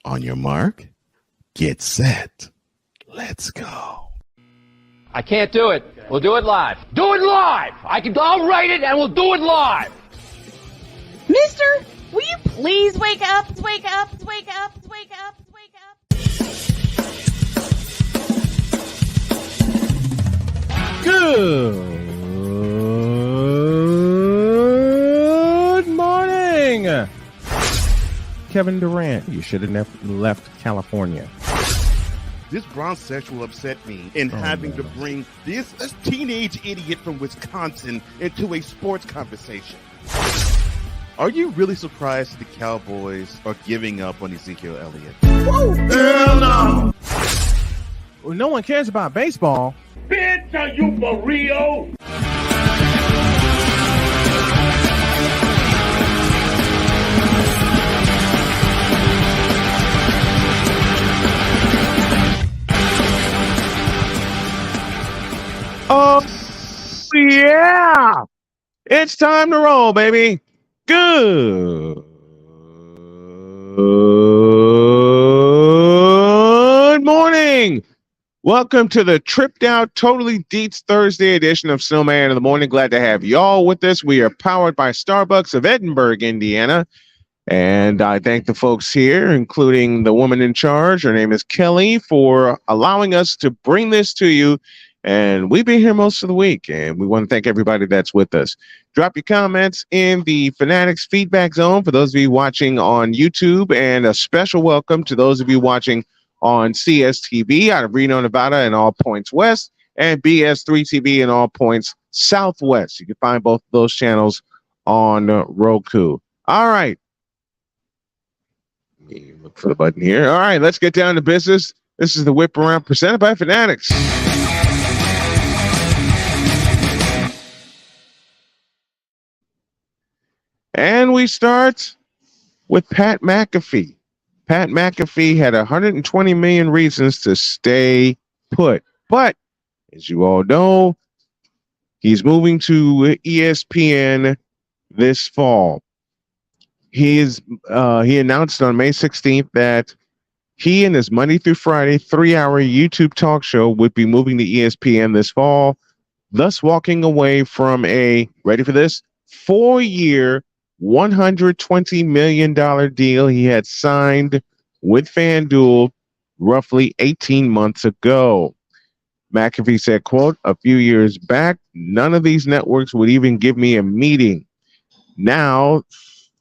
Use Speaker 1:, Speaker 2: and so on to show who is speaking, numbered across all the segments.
Speaker 1: On your mark, get set. Let's go.
Speaker 2: I can't do it. We'll do it live. Do it live! I'll write it and we'll do it live!
Speaker 3: Mister, will you please wake up, wake up, wake up, wake up, wake up?
Speaker 4: Good morning, Kevin Durant. You should have left California.
Speaker 1: This bronsexual upset me in having to bring this teenage idiot from Wisconsin into a sports conversation. Are you really surprised the Cowboys are giving up on Ezekiel Elliott?
Speaker 4: Whoa. Hell no! Well, no one cares about baseball.
Speaker 5: Bitch, are you for real?
Speaker 4: Oh, yeah! It's time to roll, baby. Good morning. Welcome to the tripped out, totally DIETZ Thursday edition of Snowman in the Morning. Glad to have y'all with us. We are powered by Starbucks of Edinburgh, Indiana. And I thank the folks here, including the woman in charge. Her name is Kelly, for allowing us to bring this to you. And we've been here most of the week, and we want to thank everybody that's with us. Drop your comments in the Fanatics feedback zone for those of you watching on YouTube, and a special welcome to those of you watching on CSTV out of Reno, Nevada, and all points west, and BS3 TV in all points southwest. You can find both of those channels on Roku. All right. Let me look for the button here. All right, let's get down to business. This is the Whip Around presented by Fanatics. And we start with Pat McAfee. Pat McAfee had 120 million reasons to stay put. But, as you all know, he's moving to ESPN this fall. He announced on May 16th that he and his Monday through Friday 3-hour YouTube talk show would be moving to ESPN this fall, thus walking away from a, ready for this, 4-year, $120 million deal he had signed with FanDuel roughly 18 months ago. McAfee said, quote, "A few years back, none of these networks would even give me a meeting. Now,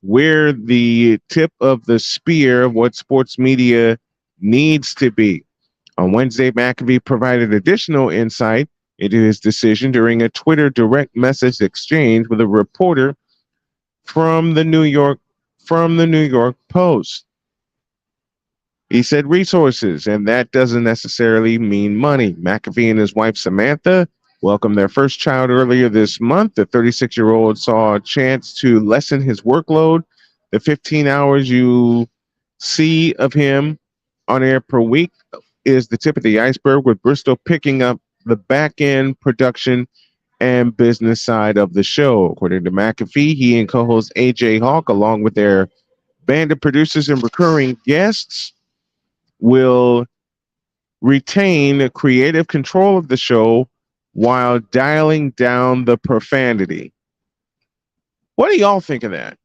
Speaker 4: we're the tip of the spear of what sports media needs to be." On Wednesday, McAfee provided additional insight into his decision during a Twitter direct message exchange with a reporter from the New York Post. He said resources, and that doesn't necessarily mean money. McAfee and his wife Samantha welcomed their first child earlier this month. The 36-year-old saw a chance to lessen his workload. The 15 hours you see of him on air per week is the tip of the iceberg, with Bristol picking up the back-end production and business side of the show. According to McAfee, he and co-host AJ Hawk, along with their band of producers and recurring guests, will retain creative control of the show while dialing down the profanity. What do y'all think of that?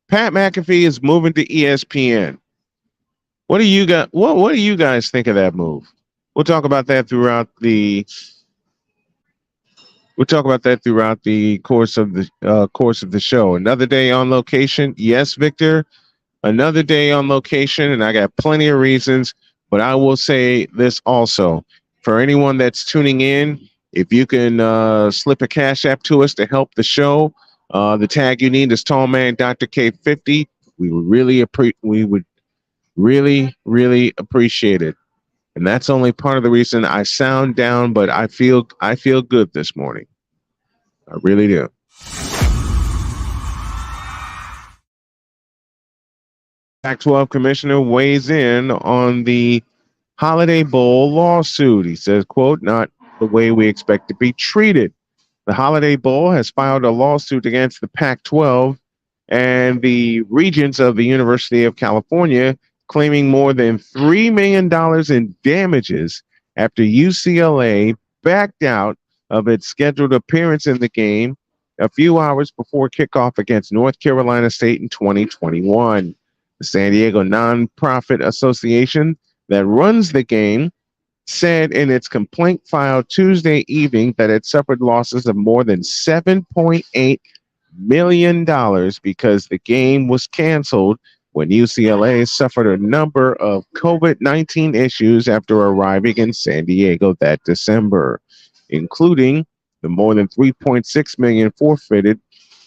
Speaker 4: Pat McAfee is moving to ESPN. What do you guys think of that move? We'll talk about that throughout the course of the show. Another day on location. Yes, Victor, another day on location, and I got plenty of reasons, but I will say this also. For anyone that's tuning in, if you can slip a Cash App to us to help the show, the tag you need is Tallman Dr. K50. We would really appreciate it. And that's only part of the reason I sound down, but I feel good this morning. I really do. Pac-12 commissioner weighs in on the Holiday Bowl lawsuit. He says, quote, "Not the way we expect to be treated. The Holiday Bowl has filed a lawsuit against the Pac-12 and the regents of the University of California, claiming more than $3 million in damages after UCLA backed out of its scheduled appearance in the game a few hours before kickoff against North Carolina State in 2021. The San Diego Nonprofit Association that runs the game said in its complaint filed Tuesday evening that it suffered losses of more than $7.8 million because the game was canceled when UCLA suffered a number of COVID-19 issues after arriving in San Diego that December, including the more than $3.6 million forfeited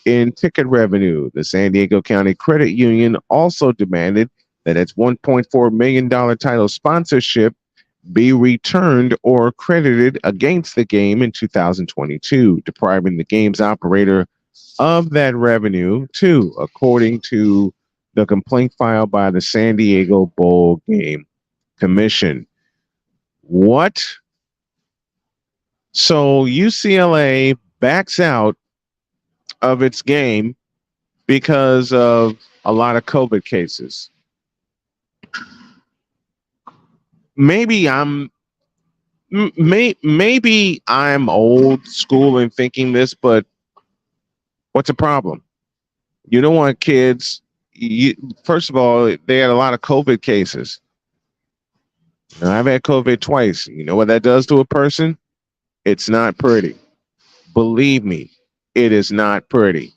Speaker 4: in ticket revenue. The San Diego County Credit Union also demanded that its $1.4 million title sponsorship be returned or credited against the game in 2022, depriving the game's operator of that revenue too, according to the complaint filed by the San Diego Bowl Game Commission. What? So UCLA backs out of its game because of a lot of COVID cases. Maybe I'm old school in thinking this, but what's the problem? You don't want kids. First of all, they had a lot of COVID cases. Now, I've had COVID twice. You know what that does to a person? It's not pretty. Believe me, it is not pretty.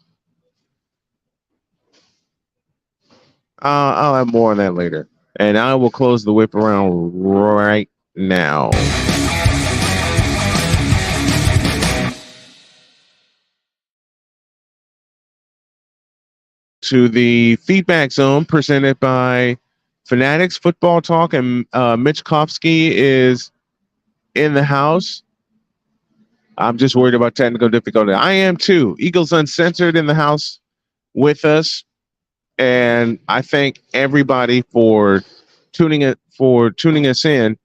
Speaker 4: I'll have more on that later. And I will close the whip around right now. To the feedback zone presented by Fanatics Football Talk, and Mitch Kofsky is in the house. I'm just worried about technical difficulty. I am too. Eagles Uncensored in the house with us, and I thank everybody for tuning us in.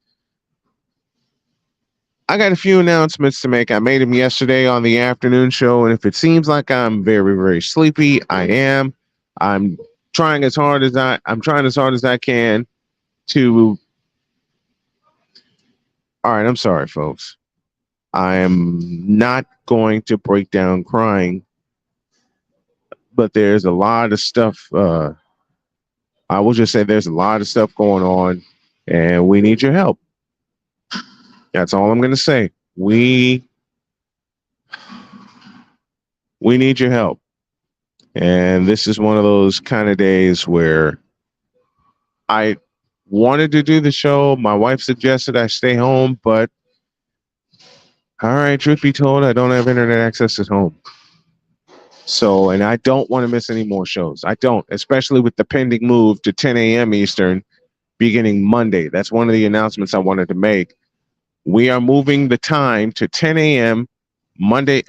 Speaker 4: I got a few announcements to make. I made them yesterday on the afternoon show, and if it seems like I'm very, very sleepy, I am. I'm trying as hard as I can to. All right, I'm sorry, folks. I am not going to break down crying, but there's a lot of stuff. I will just say there's a lot of stuff going on, and we need your help. That's all I'm going to say. We need your help. And this is one of those kind of days where I wanted to do the show. My wife suggested I stay home, but all right, truth be told, I don't have internet access at home. So, and I don't want to miss any more shows. I don't, especially with the pending move to 10 a.m. Eastern beginning Monday. That's one of the announcements I wanted to make. We are moving the time to 10 a.m. Monday,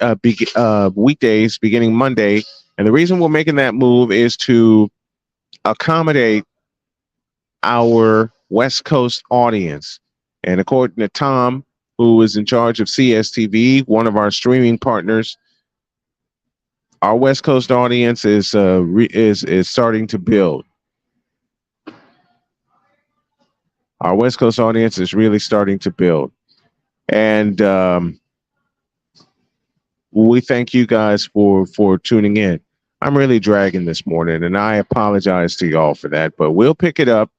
Speaker 4: weekdays beginning Monday. And the reason we're making that move is to accommodate our West Coast audience. And according to Tom, who is in charge of CSTV, one of our streaming partners, our West Coast audience is starting to build. Our West Coast audience is really starting to build. And we thank you guys for tuning in. I'm really dragging this morning, and I apologize to y'all for that, but we'll pick it up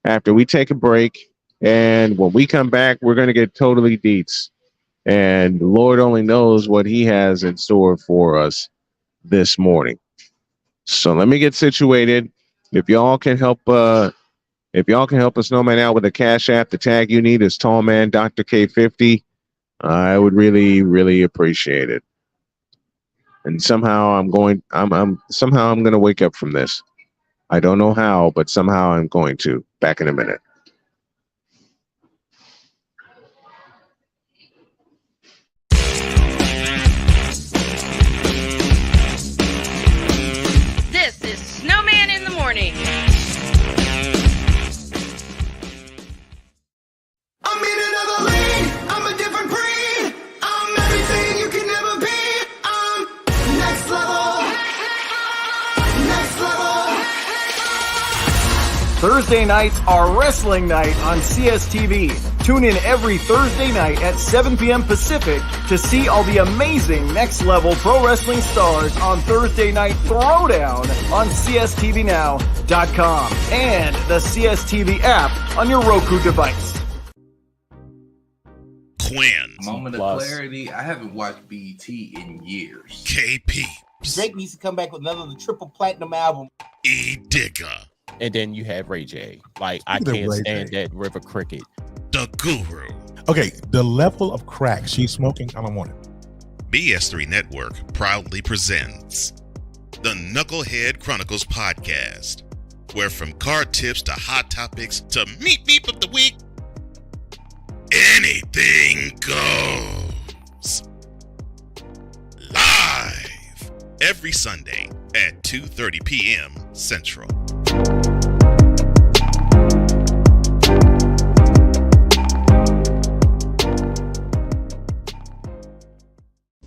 Speaker 4: after we take a break. And when we come back, we're going to get totally DIETZ. And Lord only knows what he has in store for us this morning. So let me get situated. If y'all can help a Snowman out with a Cash App, the tag you need is Tallman Dr. K50. I would really, really appreciate it. And somehow I'm going to wake up from this. I don't know how, but somehow I'm going to. Back in a minute.
Speaker 3: This is Snowman in the Morning.
Speaker 6: I'm in another lane, I'm a different breed. I'm everything you can never be. I'm next level. Next level.
Speaker 7: Thursday nights are wrestling night on CSTV. Tune in every Thursday night at 7 p.m. Pacific to see all the amazing next-level pro wrestling stars on Thursday Night Throwdown on CSTVNow.com and the CSTV app on your Roku device.
Speaker 8: Quinn.
Speaker 9: Moment of clarity. I haven't watched BET in years.
Speaker 8: KP.
Speaker 10: Drake needs to come back with another triple platinum album.
Speaker 8: E Digger.
Speaker 11: And then you have Ray J. Like, I can't stand that River Cricket.
Speaker 8: The Guru.
Speaker 12: Okay, the level of crack she's smoking, I don't want it.
Speaker 8: BS3 Network proudly presents the Knucklehead Chronicles podcast, where from card tips to hot topics to meat beep of the week, anything goes. Live every Sunday at 2:30 p.m. Central.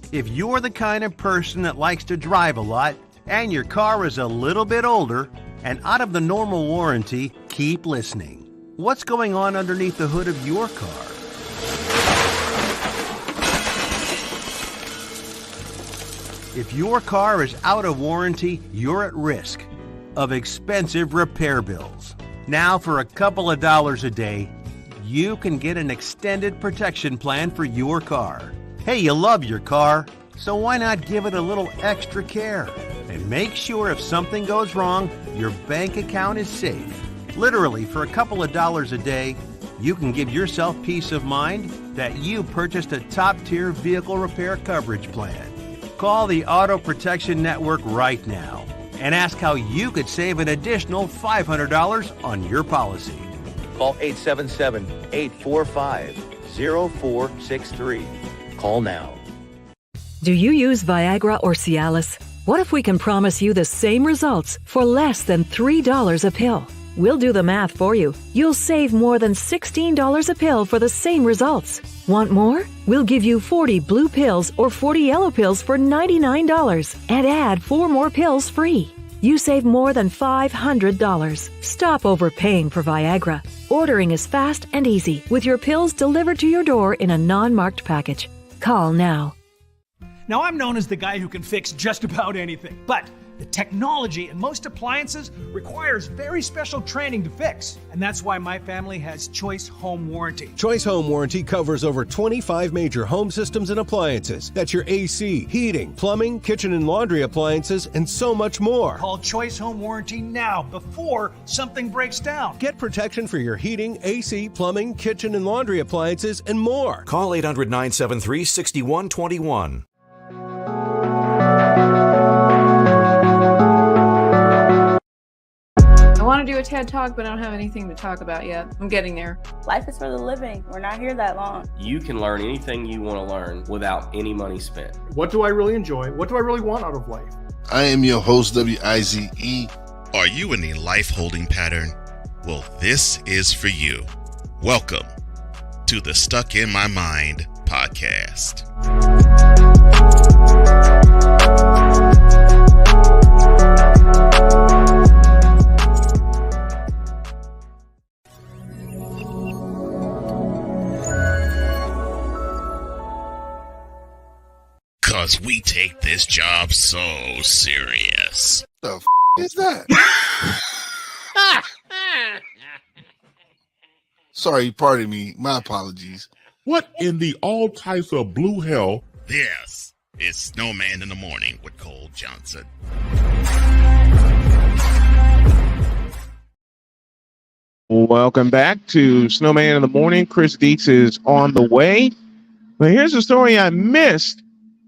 Speaker 13: If you're the kind of person that likes to drive a lot and your car is a little bit older and out of the normal warranty, keep listening. What's going on underneath the hood of your car? If your car is out of warranty, you're at risk of expensive repair bills. Now, for a couple of dollars a day, you can get an extended protection plan for your car. Hey, you love your car, so why not give it a little extra care? And make sure if something goes wrong, your bank account is safe. Literally, for a couple of dollars a day, you can give yourself peace of mind that you purchased a top-tier vehicle repair coverage plan. Call the Auto Protection Network right now and ask how you could save an additional $500 on your policy.
Speaker 2: Call 877-845-0463. Call now.
Speaker 14: Do you use Viagra or Cialis? What if we can promise you the same results for less than $3 a pill? We'll do the math for you. You'll save more than $16 a pill for the same results. Want more? We'll give you 40 blue pills or 40 yellow pills for $99 and add 4 more pills free. You save more than $500. Stop overpaying for Viagra. Ordering is fast and easy with your pills delivered to your door in a non-marked package. Call now.
Speaker 15: Now, I'm known as the guy who can fix just about anything, but the technology in most appliances requires very special training to fix. And that's why my family has Choice Home Warranty.
Speaker 16: Choice Home Warranty covers over 25 major home systems and appliances. That's your AC, heating, plumbing, kitchen and laundry appliances, and so much more.
Speaker 15: Call Choice Home Warranty now before something breaks down.
Speaker 16: Get protection for your heating, AC, plumbing, kitchen and laundry appliances, and more.
Speaker 17: Call 800-973-6121.
Speaker 18: I want to do a TED Talk, but I don't have anything to talk about yet. I'm getting there.
Speaker 19: Life is for the living. We're not here that long.
Speaker 20: You can learn anything you want to learn without any money spent.
Speaker 21: What do I really enjoy? What do I really want out of life?
Speaker 22: I am your host, WIZE.
Speaker 8: Are you in a life holding pattern? Well, this is for you. Welcome to the Stuck in My Mind podcast. Cause we take this job so serious.
Speaker 22: The f*** is that? Sorry, pardon me. My apologies.
Speaker 23: What in the all types of blue hell?
Speaker 8: This is Snowman in the Morning with Cole Johnson.
Speaker 4: Welcome back to Snowman in the Morning. Chris DIETZ is on the way. But here's a story I missed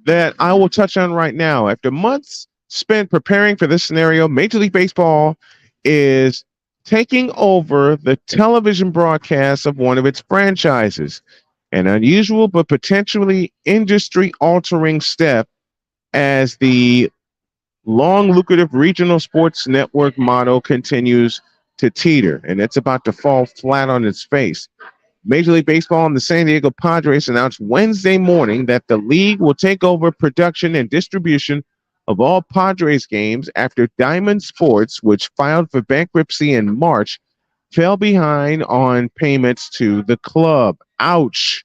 Speaker 4: that I will touch on right now. After months spent preparing for this scenario, Major League Baseball is taking over the television broadcast of one of its franchises. An unusual but potentially industry-altering step as the long, lucrative regional sports network model continues to teeter, and it's about to fall flat on its face. Major League Baseball and the San Diego Padres announced Wednesday morning that the league will take over production and distribution of all Padres games after Diamond Sports, which filed for bankruptcy in March, fell behind on payments to the club. Ouch.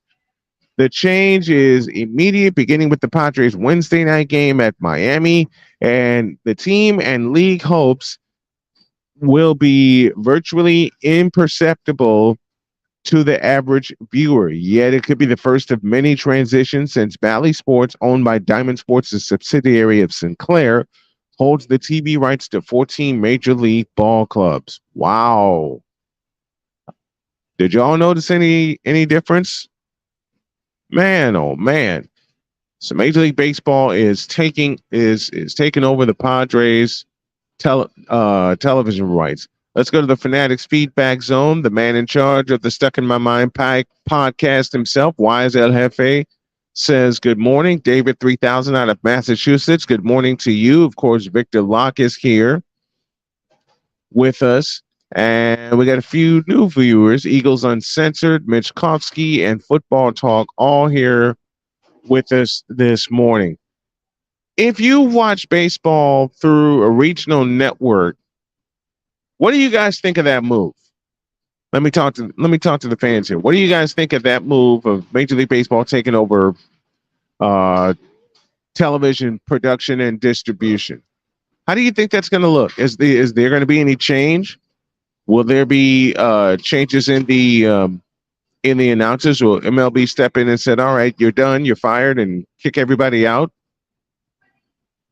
Speaker 4: The change is immediate, beginning with the Padres' Wednesday night game at Miami, and the team and league hopes will be virtually imperceptible to the average viewer. Yet it could be the first of many transitions since Bally Sports, owned by Diamond Sports, a subsidiary of Sinclair, holds the TV rights to 14 major league ball clubs. Wow. Did y'all notice any difference? Man, oh man. So Major League Baseball is taking over the Padres television rights. Let's go to the Fanatics feedback zone. The man in charge of the Stuck in My Mind podcast himself, Wise El Jefe, says, good morning. David 3000 out of Massachusetts. Good morning to you. Of course, Victor Locke is here with us. And we got a few new viewers, Eagles Uncensored, Mitch Kofsky, and Football Talk, all here with us this morning. If you watch baseball through a regional network, what do you guys think of that move? Let me talk to the fans here. What do you guys think of that move of Major League Baseball taking over television production and distribution? How do you think that's going to look? Is there going to be any change? Will there be changes in the announcers? Will MLB step in and said, all right, you're done, you're fired, and kick everybody out?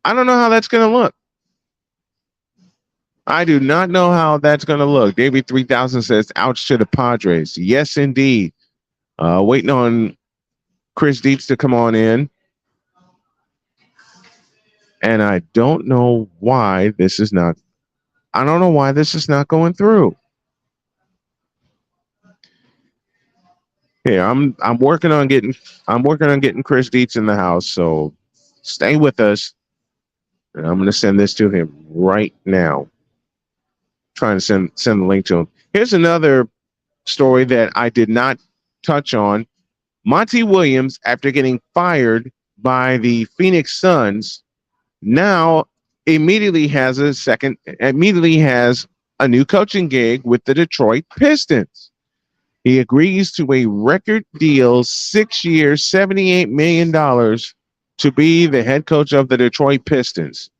Speaker 4: I don't know how that's going to look. I do not know how that's going to look. David 3000 says, ouch to the Padres. Yes, indeed. Waiting on Chris DIETZ to come on in. And I don't know why this is not going through. Here, I'm working on getting Chris DIETZ in the house, so stay with us. And I'm going to send this to him right now. Trying to send the link to him. Here's another story that I did not touch on. Monty Williams, after getting fired by the Phoenix Suns, now immediately has a new coaching gig with the Detroit Pistons. He agrees to a record deal, 6 years, $78 million to be the head coach of the Detroit Pistons.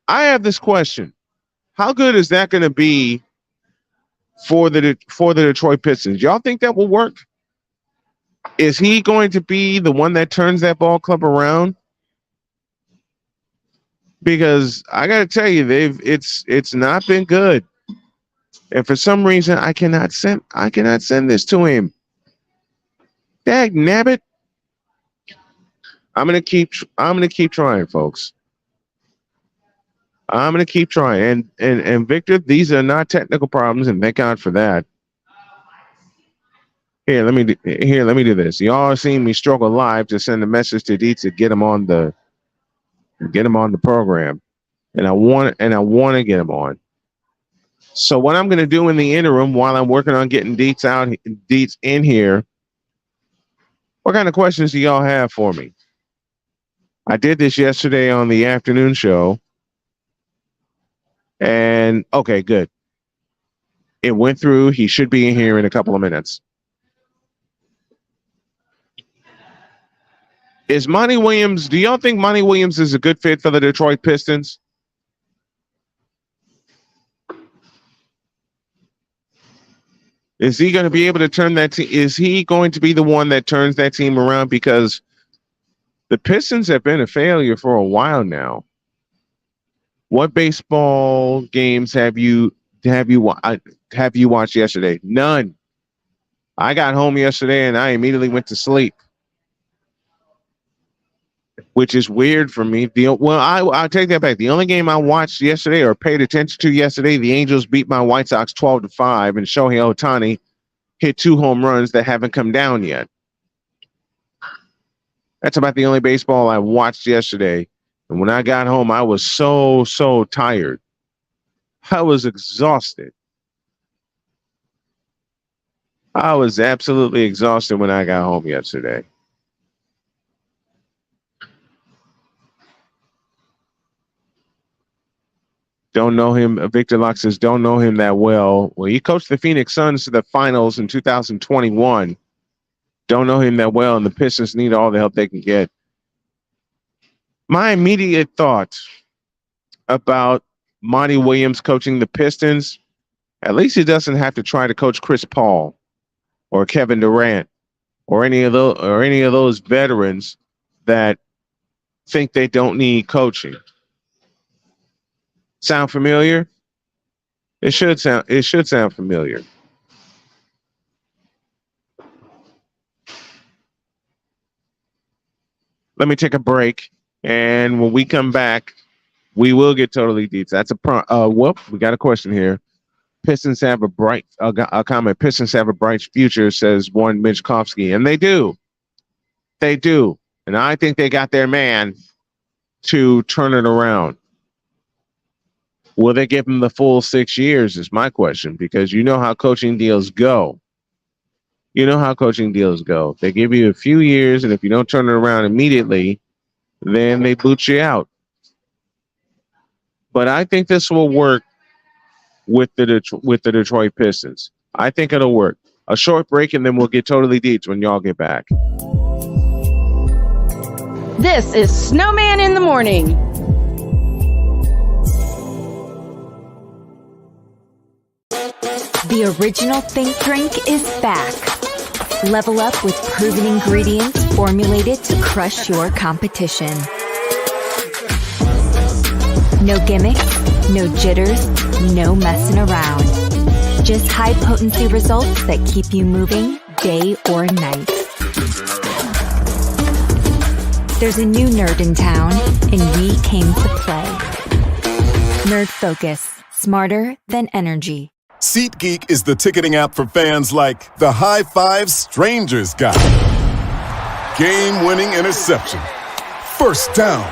Speaker 4: I have this question. How good is that going to be for the Detroit Pistons? Y'all think that will work? Is he going to be the one that turns that ball club around? Because I got to tell you, it's not been good. And for some reason, I cannot send this to him. Dag nabbit. I'm gonna keep trying, folks. I'm gonna keep trying. And Victor, these are not technical problems, and thank God for that. Here, let me do this. Y'all seen me struggle live to send a message to DIETZ to get him on the program, and I want to get him on. So what I'm going to do in the interim while I'm working on getting DIETZ in here, what kind of questions do y'all have for me? I did this yesterday on the afternoon show. And okay, good. It went through. He should be in here in a couple of minutes. Do y'all think Monty Williams is a good fit for the Detroit Pistons? Is he going to be able to turn that team? Is he going to be the one that turns that team around? Because the Pistons have been a failure for a while now. What baseball games have you watched yesterday? None. I got home yesterday and I immediately went to sleep, which is weird for me. I'll take that back. The only game I watched yesterday or paid attention to yesterday, the Angels beat my White Sox 12-5, and Shohei Ohtani hit 2 home runs that haven't come down yet. That's about the only baseball I watched yesterday. And when I got home, I was so tired. I was exhausted. I was absolutely exhausted when I got home yesterday. Don't know him. Victor Locke says, don't know him that well. Well, he coached the Phoenix Suns to the finals in 2021. Don't know him that well, and the Pistons need all the help they can get. My immediate thought about Monty Williams coaching the Pistons, at least he doesn't have to try to coach Chris Paul or Kevin Durant or any of those veterans that think they don't need coaching. Sound familiar? It should sound familiar. Let me take a break, and when we come back, we will get totally DIETZ. That's we got a question here. Pistons have a comment. Pistons have a bright future, says one Mitch Kofsky, and they do. They do, and I think they got their man to turn it around. Will they give him the full 6 years is my question, because you know how coaching deals go. You know how coaching deals go. They give you a few years, and if you don't turn it around immediately, then they boot you out. But I think this will work with the Detroit Pistons. I think it'll work. A short break, and then we'll get totally DIETZ when y'all get back.
Speaker 3: This is Snowman in the Morning.
Speaker 1: The original Think Drink is back. Level up with proven ingredients formulated to crush your competition. No gimmicks, no jitters, no messing around. Just high-potency results that keep you moving day or night. There's a new nerd in town, and we came to play. Nerd Focus. Smarter than energy.
Speaker 5: SeatGeek is the ticketing app for fans like the high five strangers got. Game-winning interception. First down.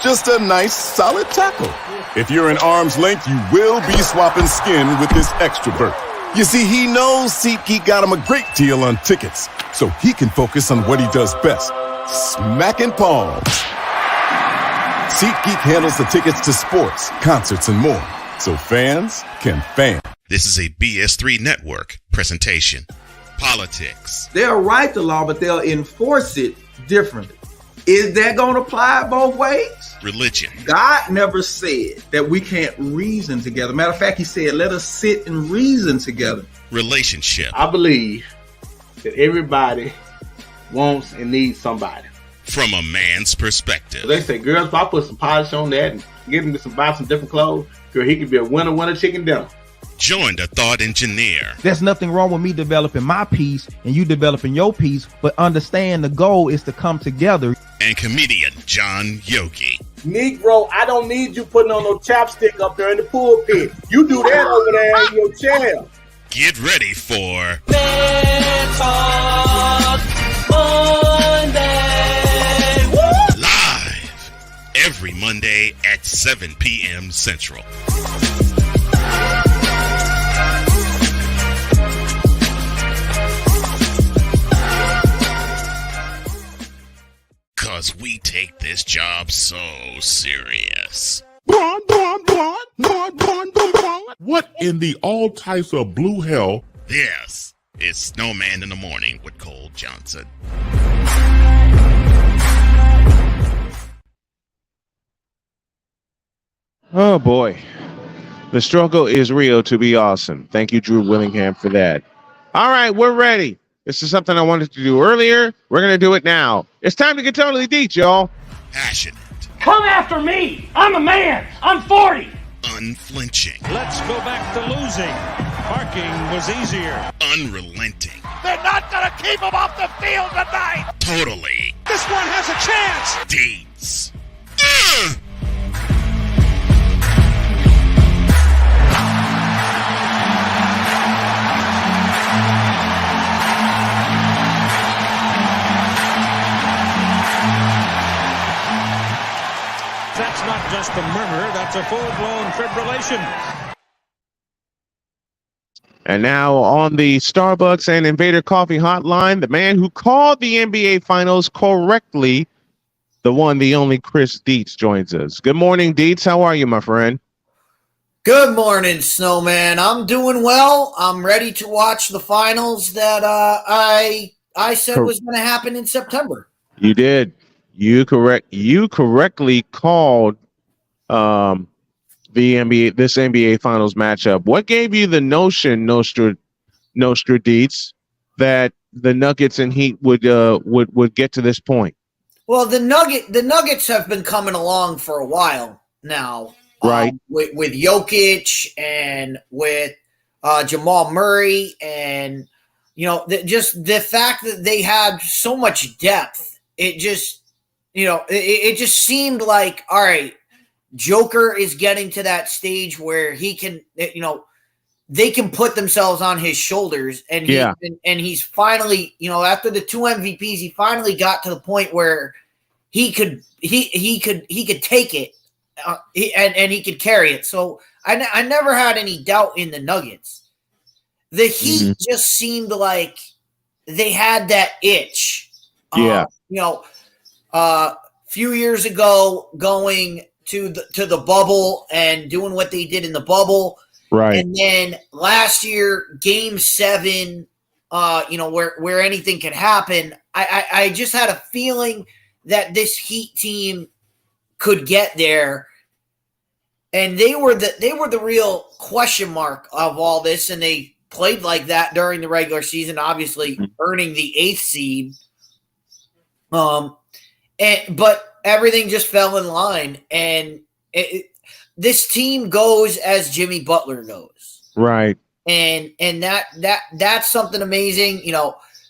Speaker 5: Just a nice, solid tackle. If you're in arm's length, you will be swapping skin with this extra berth. You see, he knows SeatGeek got him a great deal on tickets, so he can focus on what he does best, smacking palms. SeatGeek handles the tickets to sports, concerts, and more, so fans can fan.
Speaker 8: This is a BS3 Network presentation. Politics.
Speaker 10: They'll write the law, but they'll enforce it differently. Is that going to apply both ways?
Speaker 8: Religion.
Speaker 10: God never said that we can't reason together. Matter of fact, he said, let us sit and reason together.
Speaker 8: Relationship.
Speaker 10: I believe that everybody wants and needs somebody.
Speaker 8: From a man's perspective.
Speaker 10: They say, girls, if I put some polish on that and get him to buy some different clothes, girl, he could be a winner chicken dinner.
Speaker 8: Join the thought engineer.
Speaker 17: There's nothing wrong with me developing my piece and you developing your piece, but understand the goal is to come together.
Speaker 8: And comedian John Yogi.
Speaker 10: Negro, I don't need you putting on no chapstick up there in the pulpit. You do that over there in your chair.
Speaker 8: Get ready for
Speaker 6: Let's Talk Monday.
Speaker 8: Live every Monday at 7 p.m. Central. Because we take this job so serious.
Speaker 23: What in the all types of blue hell?
Speaker 8: This is Snowman in the Morning with Cole Johnson.
Speaker 4: Oh boy. The struggle is real to be awesome. Thank you, Drew Willingham, for that. All right, we're ready. This is something I wanted to do earlier. We're going to do it now. It's time to get totally DIETZ, y'all.
Speaker 8: Passionate.
Speaker 24: Come after me. I'm a man. I'm 40.
Speaker 8: Unflinching.
Speaker 25: Let's go back to losing. Parking was easier.
Speaker 8: Unrelenting.
Speaker 24: They're not going to keep him off the field tonight.
Speaker 8: Totally.
Speaker 24: This one has a chance.
Speaker 8: DIETZ.
Speaker 25: That's not just a murmur, that's a full-blown fibrillation.
Speaker 4: And now on the Starbucks and Invader Coffee hotline, the man who called the NBA Finals correctly, the one, the only Chris DIETZ joins us. Good morning, DIETZ. How are you, my friend?
Speaker 7: Good morning, Snowman. I'm doing well. I'm ready to watch the finals that I said was going to happen in September.
Speaker 4: You did. You correctly called the NBA Finals matchup. What gave you the notion, DIETZ, that the Nuggets and Heat would get to this point?
Speaker 7: Well, the Nuggets have been coming along for a while now,
Speaker 4: right?
Speaker 7: With Jokic and with Jamal Murray, and just the fact that they had so much depth, it just it just seemed like, all right, Joker is getting to that stage where he can, they can put themselves on his shoulders, and he's finally, after the 2 MVPs, he finally got to the point where he could take it, and he could carry it. So I never had any doubt in the Nuggets. The Heat just seemed like they had that itch. Few years ago, going to the bubble and doing what they did in the bubble.
Speaker 4: Right.
Speaker 7: And then last year, Game 7, where anything can happen. I just had a feeling that this Heat team could get there, and they were the real question mark of all this, and they played like that during the regular season, obviously earning the 8th seed. But everything just fell in line, and this team goes as Jimmy Butler goes,
Speaker 4: right?
Speaker 7: And that's something amazing.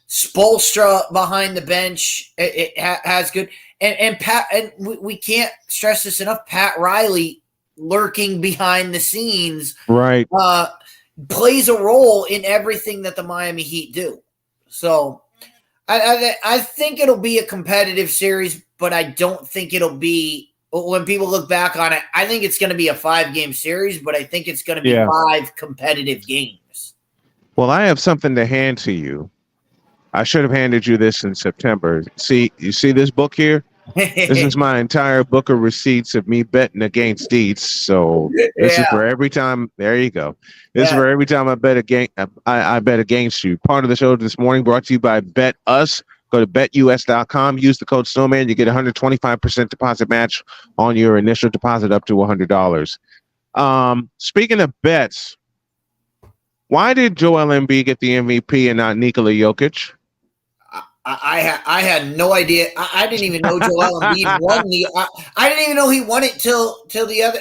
Speaker 7: Spoelstra behind the bench, it has good, and Pat, and we can't stress this enough. Pat Riley lurking behind the scenes,
Speaker 4: right?
Speaker 7: Plays a role in everything that the Miami Heat do. So I think it'll be a competitive series, but I don't think it'll be, when people look back on it, I think it's going to be a 5-game series, but I think it's going to be 5 competitive games.
Speaker 4: Well, I have something to hand to you. I should have handed you this in September. You see this book here? This is my entire book of receipts of me betting against DIETZ. So this is for every time. There you go. This is for every time I bet I bet against you. Part of the show this morning brought to you by Bet Us. Go to betus.com. Use the code Snowman. You get 125% deposit match on your initial deposit up to $100. Speaking of bets, why did Joel Embiid get the MVP and not Nikola Jokic?
Speaker 7: I had no idea. I didn't even know Joel Embiid won the. I didn't even know he won it till the other,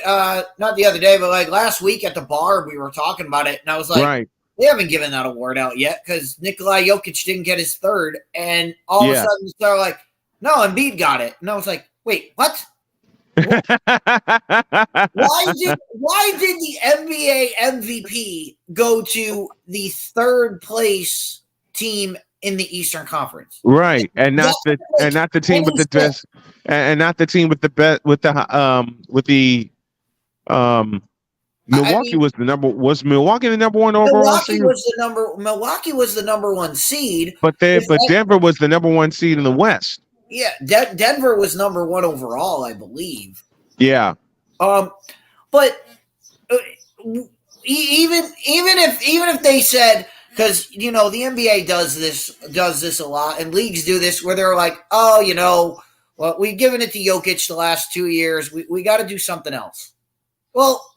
Speaker 7: not the other day, but like last week at the bar we were talking about it, and I was like,
Speaker 4: right.
Speaker 7: They haven't given that award out yet because Nikola Jokic didn't get his 3rd, and all of a sudden they're like, no, Embiid got it, and I was like, wait, what? Why did the NBA MVP go to the 3rd place team in the Eastern Conference?
Speaker 4: Right, and not the team with the best, and not the team with the best with the Milwaukee was Milwaukee the number 1 overall seed?
Speaker 7: Milwaukee was the number 1 seed,
Speaker 4: but Denver was the number 1 seed in the West.
Speaker 7: Yeah, Denver was number 1 overall, I believe.
Speaker 4: Yeah.
Speaker 7: But even if they said, because the NBA does this a lot, and leagues do this where they're like, oh, well, we've given it to Jokic the last 2 years. We got to do something else. Well,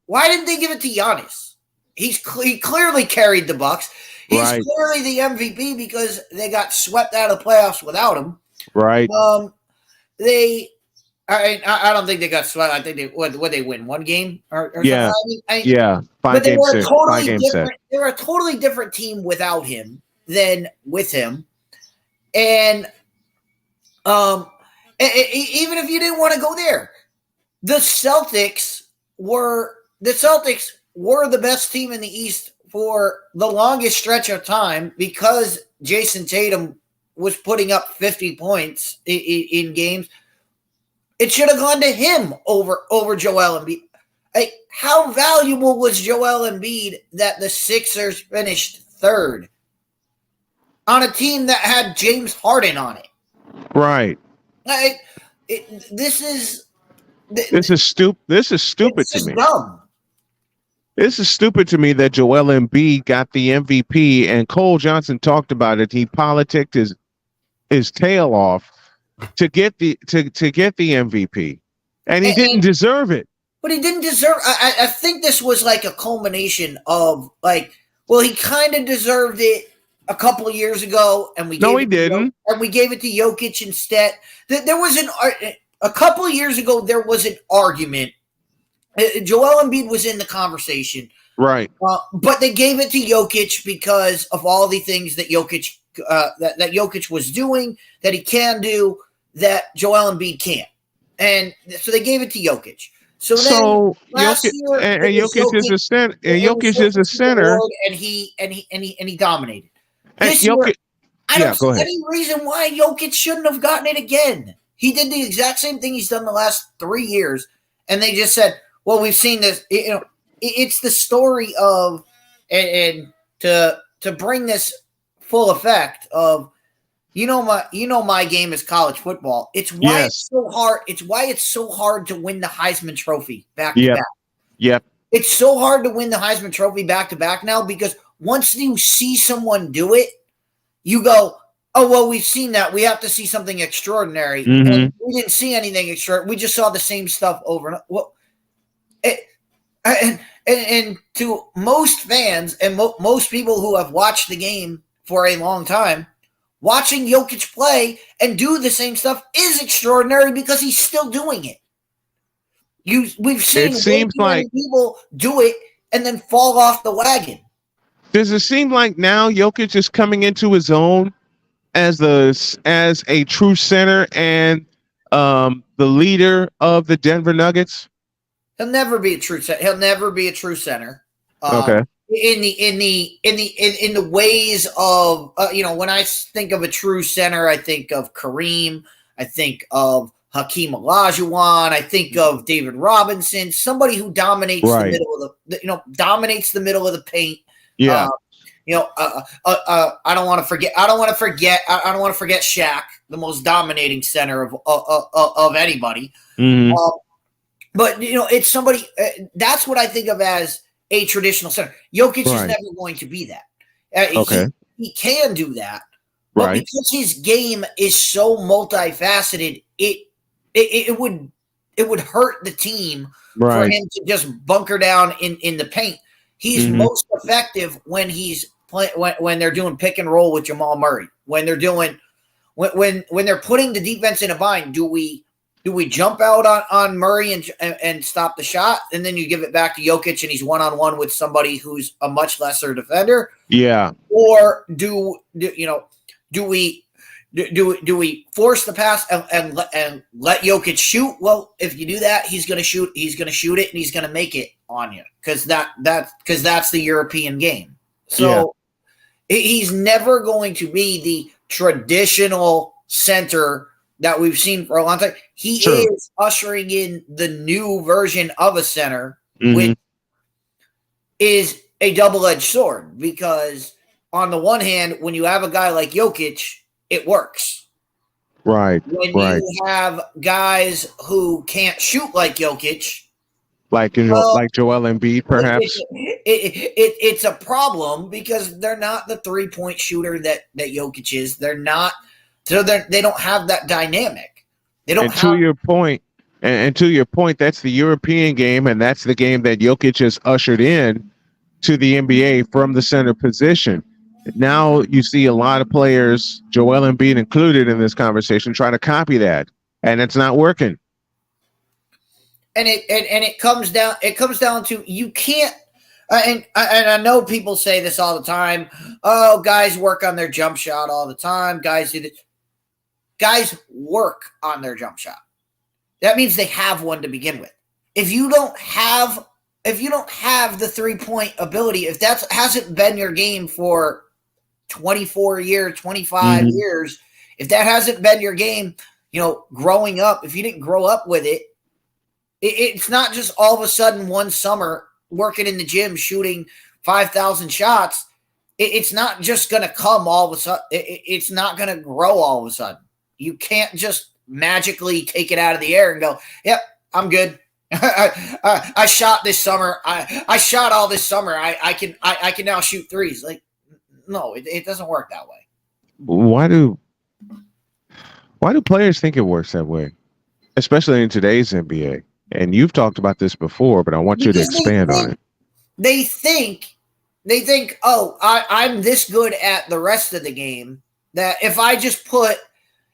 Speaker 7: why didn't they give it to Giannis? He clearly carried the Bucks. He's clearly the MVP because they got swept out of the playoffs without him.
Speaker 4: Right.
Speaker 7: I don't think they got swept. I think they win 1 game or
Speaker 4: yeah.
Speaker 7: something.
Speaker 4: 5 game set.
Speaker 7: They were a totally different team without him than with him. And even if you didn't want to go there, the Celtics were the best team in the East for the longest stretch of time because Jason Tatum was putting up 50 points in games. It should have gone to him over Joel Embiid. How valuable was Joel Embiid that the Sixers finished 3rd on a team that had James Harden on it?
Speaker 4: Right.
Speaker 7: This is
Speaker 4: stupid to me.
Speaker 7: Dumb.
Speaker 4: This is stupid to me that Joel Embiid got the MVP and Cole Johnson talked about it. He politicked his tail off to get the MVP, and he didn't deserve it.
Speaker 7: But he didn't deserve. I think this was like a culmination of like, well, he kind of deserved it a couple of years ago, and we didn't. And we gave it to Jokic instead. There was a couple of years ago. There was an argument. Joel Embiid was in the conversation,
Speaker 4: right?
Speaker 7: But they gave it to Jokic because of all the things that Jokic that Jokic was doing, that he can do, that Joel Embiid can't, and so they gave it to Jokic. So last year,
Speaker 4: Jokic is a center. And Jokic is a center,
Speaker 7: and he dominated.
Speaker 4: This year,
Speaker 7: I don't see any reason why Jokic shouldn't have gotten it again. He did the exact same thing he's done the last 3 years, and they just said, "Well, we've seen this." It's the story of, and to bring this full effect of. My game is college football. It's why it's so hard. It's why it's so hard to win the Heisman Trophy back to back.
Speaker 4: Yep.
Speaker 7: It's so hard to win the Heisman Trophy back to back now because once you see someone do it, you go, "Oh well, we've seen that. We have to see something extraordinary."
Speaker 4: Mm-hmm.
Speaker 7: And we didn't see anything extraordinary. We just saw the same stuff over and over. And to most fans and most people who have watched the game for a long time. Watching Jokic play and do the same stuff is extraordinary because he's still doing it. We've seen people do it and then fall off the wagon.
Speaker 4: Does it seem like now Jokic is coming into his own as a true center and the leader of the Denver Nuggets?
Speaker 7: He'll never be a true center. He'll never be a true center.
Speaker 4: Okay.
Speaker 7: In the ways of when I think of a true center, I think of Kareem, I think of Hakeem Olajuwon, I think of David Robinson, somebody who dominates the middle of dominates the middle of the paint.
Speaker 4: Yeah.
Speaker 7: I don't want to forget Shaq, the most dominating center of anybody.
Speaker 4: Mm-hmm.
Speaker 7: But it's somebody that's what I think of as a traditional center. Jokic is never going to be that. He can do that, but because his game is so multifaceted, it would hurt the team for him to just bunker down in the paint. He's most effective when he's when they're doing pick and roll with Jamal Murray. When they're doing when they're putting the defense in a bind, do we jump out on Murray and stop the shot, and then you give it back to Jokic and he's one-on-one with somebody who's a much lesser defender?
Speaker 4: Yeah.
Speaker 7: Or do we force the pass and let Jokic shoot? Well, if you do that, he's going to shoot it, and he's going to make it on you because that's the European game. So he's never going to be the traditional center that we've seen for a long time. He is ushering in the new version of a center, which is a double-edged sword because on the one hand, when you have a guy like Jokic, it works.
Speaker 4: Right.
Speaker 7: When you have guys who can't shoot like Jokic,
Speaker 4: like Joel Embiid, perhaps,
Speaker 7: it's a problem because they're not the 3-point shooter that Jokic is. They're not. So they don't have that dynamic. They don't.
Speaker 4: To your point, that's the European game, and that's the game that Jokic has ushered in to the NBA from the center position. Now you see a lot of players, Joel Embiid included in this conversation, trying to copy that, and it's not working.
Speaker 7: And it comes down to you can't. And I know people say this all the time. Oh, guys work on their jump shot all the time. Guys do this. Guys work on their jump shot. That means they have one to begin with. If you don't have the 3-point ability, if that hasn't been your game for 24 years, 25 years, if that hasn't been your game, growing up, if you didn't grow up with it, it's not just all of a sudden one summer working in the gym shooting 5,000 shots. It's not just going to come all of a sudden. It's not going to grow all of a sudden. You can't just magically take it out of the air and go, yep, I'm good. I shot this summer. I shot all this summer. I can now shoot threes. Like, no, it doesn't work that way.
Speaker 4: Why do players think it works that way, especially in today's NBA? And you've talked about this before, but I want you to expand on it.
Speaker 7: They think, oh, I'm this good at the rest of the game that if I just put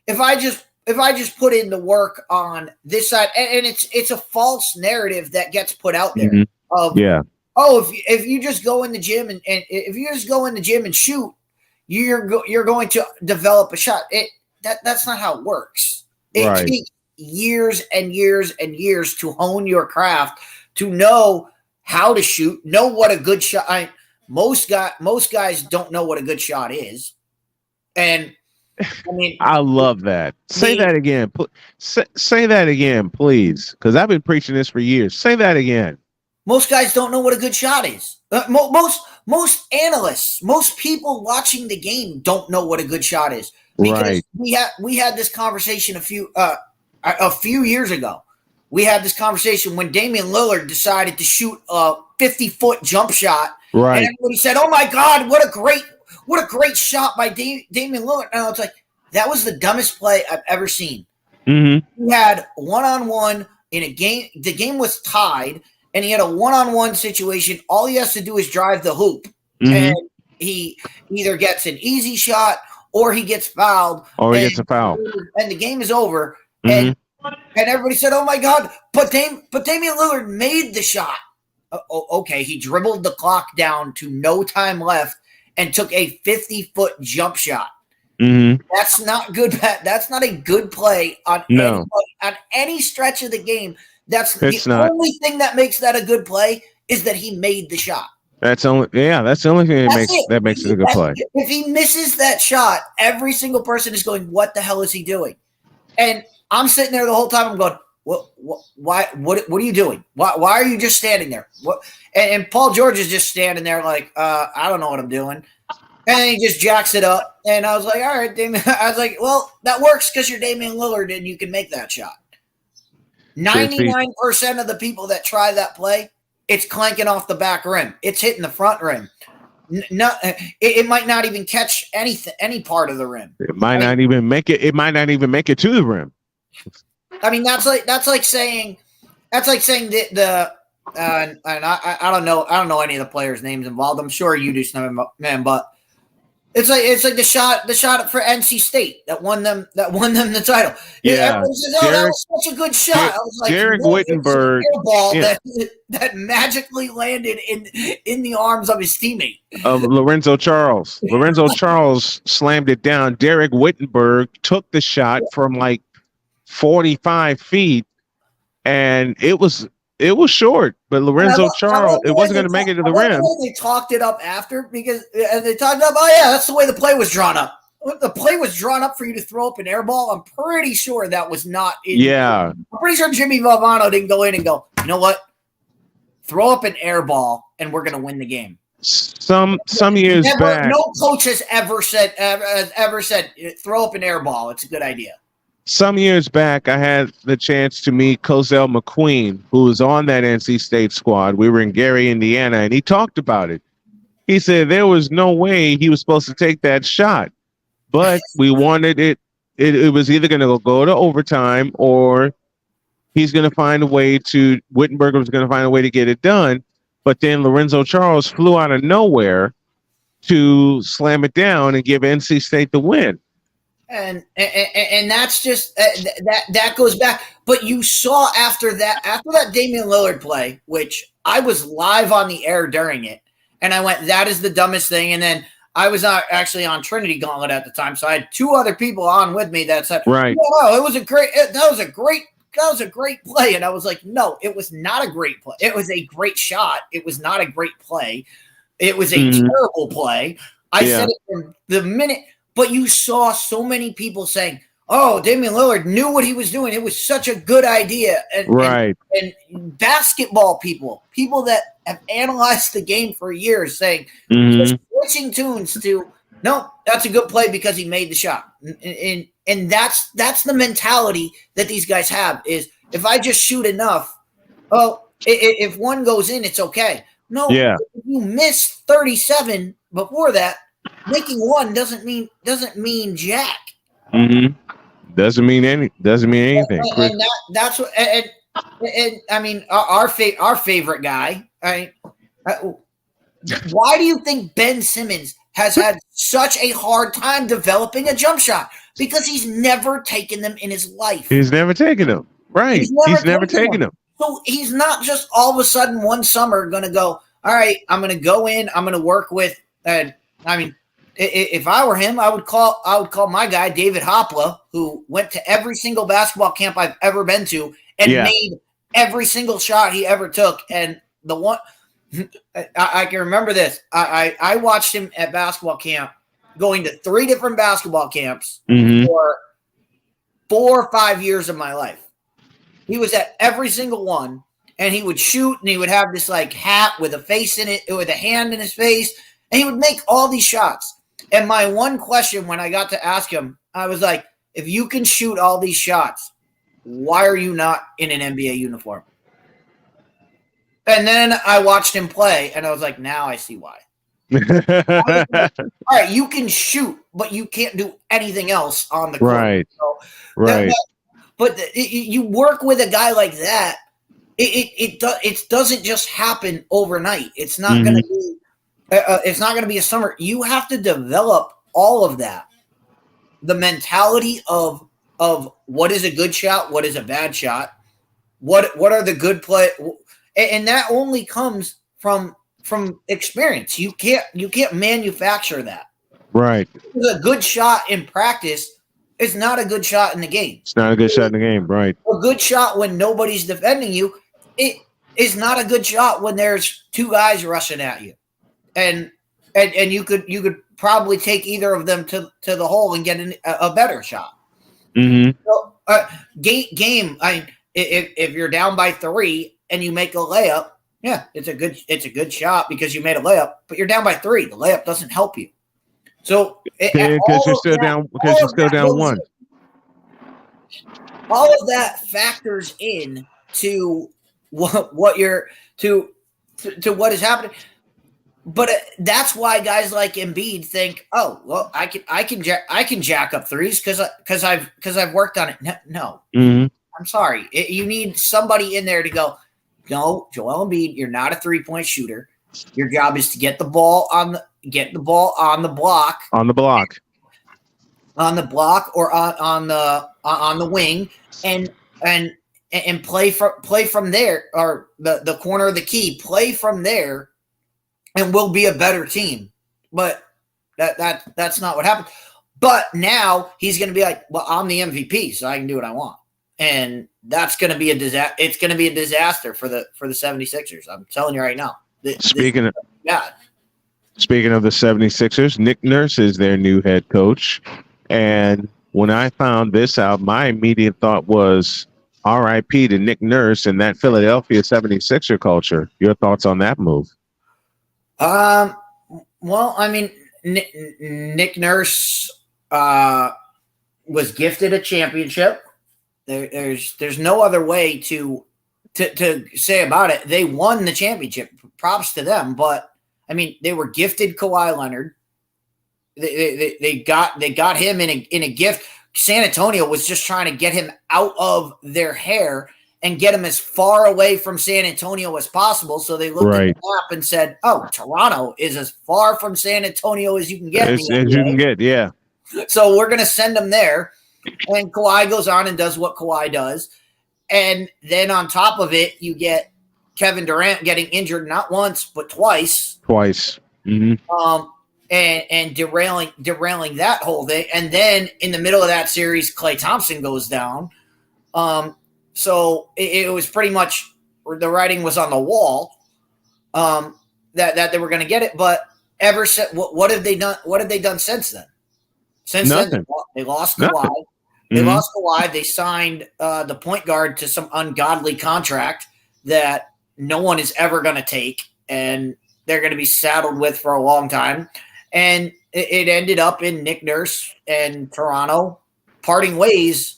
Speaker 7: in the work on this side, and it's a false narrative that gets put out there of oh, if you just go in the gym and if you just go in the gym and shoot, you're going to develop a shot. That's not how it works. It takes years and years and years to hone your craft, to know how to shoot, know what a good shot. Most guys don't know what a good shot is, and I mean,
Speaker 4: I love that. Say that again. Say that again, please, because I've been preaching this for years. Say that again.
Speaker 7: Most guys don't know what a good shot is. Most analysts, most people watching the game don't know what a good shot is. Because we had this conversation a few years ago. We had this conversation when Damian Lillard decided to shoot a 50-foot jump shot.
Speaker 4: Right.
Speaker 7: And everybody said, "Oh my God, what a great shot by Damian Lillard." And I was like, that was the dumbest play I've ever seen.
Speaker 4: Mm-hmm.
Speaker 7: He had one-on-one in a game. The game was tied, and he had a one-on-one situation. All he has to do is drive the hoop, and he either gets an easy shot or he gets fouled.
Speaker 4: Or he gets a foul.
Speaker 7: And the game is over. And everybody said, "Oh my God!" But Damian Lillard made the shot. Okay, he dribbled the clock down to no time left and took a 50-foot jump shot. That's not good. That's not a good play on any stretch of the game. That's the only thing that makes that a good play is that he made the shot.
Speaker 4: That's the only thing that makes it a good play.
Speaker 7: If he misses that shot, every single person is going, "What the hell is he doing?" And I'm sitting there the whole time. I'm going, Why? What are you doing? Why are you just standing there? And Paul George is just standing there like, I don't know what I'm doing. And he just jacks it up. And I was like, all right, Damian. I was like, well, that works because you're Damian Lillard and you can make that shot. 99% of the people that try that play, it's clanking off the back rim. It's hitting the front rim. It might not even catch any part of the rim.
Speaker 4: It might not even make it. It might not even make it to the rim.
Speaker 7: I mean, that's like saying that and I don't know any of the players' names involved. I'm sure you do, Snowman, but it's like the shot for NC State that won them the title.
Speaker 4: Yeah,
Speaker 7: everyone says, that was such a good shot. I was like,
Speaker 4: Derek Whittenburg,
Speaker 7: ball that magically landed in the arms of his teammate
Speaker 4: of Lorenzo Charles. Lorenzo Charles slammed it down. Derek Whittenburg took the shot from like 45 feet, and it was short, but Lorenzo Charles, it wasn't going to make it to the rim.
Speaker 7: They talked it up after because they talked up, oh yeah, that's the way the play was drawn up. The play was drawn up for you to throw up an air ball. I'm pretty sure that was not in.
Speaker 4: Yeah.
Speaker 7: I'm pretty sure Jimmy Valvano didn't go in and go, you know what? Throw up an air ball and we're going to win the game.
Speaker 4: Some years back.
Speaker 7: No coach has ever said throw up an air ball. It's a good idea.
Speaker 4: Some years back, I had the chance to meet Cozell McQueen, who was on that NC State squad. We were in Gary, Indiana, and he talked about it. He said there was no way he was supposed to take that shot, but we wanted it. It was either going to go to overtime or he's going to find a way to – Whittenberg was going to find a way to get it done. But then Lorenzo Charles flew out of nowhere to slam it down and give NC State the win.
Speaker 7: And that's just that goes back. But you saw after that Damian Lillard play, which I was live on the air during it, and I went, that is the dumbest thing. And then I was not actually on Trinity Gauntlet at the time, so I had two other people on with me that said,
Speaker 4: right,
Speaker 7: "Oh, that was a great play." And I was like, "No, it was not a great play. It was a great shot. It was not a great play. It was a terrible play." I said it from the minute. But you saw so many people saying, "Oh, Damian Lillard knew what he was doing. It was such a good idea." And basketball people that have analyzed the game for years saying, just switching tunes to, "No, that's a good play because he made the shot." And that's the mentality that these guys have is, if I just shoot enough, Oh, if one goes in, it's okay. No,
Speaker 4: Yeah.
Speaker 7: if you miss 37 before that, making one doesn't mean jack.
Speaker 4: Mm-hmm. Doesn't mean anything. Chris.
Speaker 7: And that's what. And I mean, our favorite guy. Why do you think Ben Simmons has had such a hard time developing a jump shot? Because he's never taken them in his life.
Speaker 4: He's never taken them. Right. He's never taken them.
Speaker 7: So he's not just all of a sudden one summer going to go, all right, I'm going to go in, I'm going to work with, I mean, if I were him, I would call my guy, David Hopla, who went to every single basketball camp I've ever been to and made every single shot he ever took. And the one, I can remember this. I watched him at basketball camp, going to 3 different basketball camps for 4 or 5 years of my life. He was at every single one, and he would shoot, and he would have this like hat with a face in it, with a hand in his face, and he would make all these shots. And my one question when I got to ask him, I was like, if you can shoot all these shots, why are you not in an NBA uniform? And then I watched him play, and I was like, now I see why. All right, you can shoot, but you can't do anything else on the court.
Speaker 4: Right.
Speaker 7: So
Speaker 4: right.
Speaker 7: But you work with a guy like that, it doesn't just happen overnight. It's not going to be it's not going to be a summer. You have to develop all of that. The mentality of what is a good shot, what is a bad shot, what are the good play, and that only comes from experience. You can't manufacture that.
Speaker 4: Right.
Speaker 7: A good shot in practice is not a good shot in the game.
Speaker 4: It's not a good shot in the game, right?
Speaker 7: A good shot when nobody's defending you, it is not a good shot when there's 2 guys rushing at you. And you could probably take either of them to the hole and get a better shot.
Speaker 4: Mm-hmm.
Speaker 7: So, game. If you're down by 3 and you make a layup, yeah, it's a good shot because you made a layup. But you're down by 3. The layup doesn't help you. So
Speaker 4: because you're still down 1.
Speaker 7: All of that factors in to what you're to what is happening. But that's why guys like Embiid think, oh, well, I can jack up threes because I've worked on it. No, I'm sorry. You need somebody in there to go, no, Joel Embiid, you're not a 3-point shooter. Your job is to get the ball on the block, or on the wing, and play from there, or the corner of the key, play from there. And we'll be a better team. But that's not what happened. But now he's going to be like, well, I'm the MVP, so I can do what I want. And that's going to be a disaster. It's going to be a disaster for the 76ers. I'm telling you right now.
Speaker 4: Speaking of the 76ers, Nick Nurse is their new head coach. And when I found this out, my immediate thought was RIP to Nick Nurse and that Philadelphia 76er culture. Your thoughts on that move?
Speaker 7: Well, I mean, Nick Nurse was gifted a championship. There's no other way to say about it. They won the championship. Props to them. But I mean, they were gifted Kawhi Leonard. They got him in a gift. San Antonio was just trying to get him out of their hair and get him as far away from San Antonio as possible. So they looked at the map and said, oh, Toronto is as far from San Antonio as you can get.
Speaker 4: As you can get, yeah.
Speaker 7: So we're going to send him there. And Kawhi goes on and does what Kawhi does. And then on top of it, you get Kevin Durant getting injured not once, but twice.
Speaker 4: Mm-hmm.
Speaker 7: And derailing that whole thing. And then in the middle of that series, Klay Thompson goes down. So it was pretty much the writing was on the wall that they were going to get it. But ever since, what have they done? What have they done since then? Since
Speaker 4: Nothing.
Speaker 7: then, they lost Kawhi. They lost Kawhi. They signed the point guard to some ungodly contract that no one is ever going to take, and they're going to be saddled with for a long time. And it ended up in Nick Nurse and Toronto parting ways.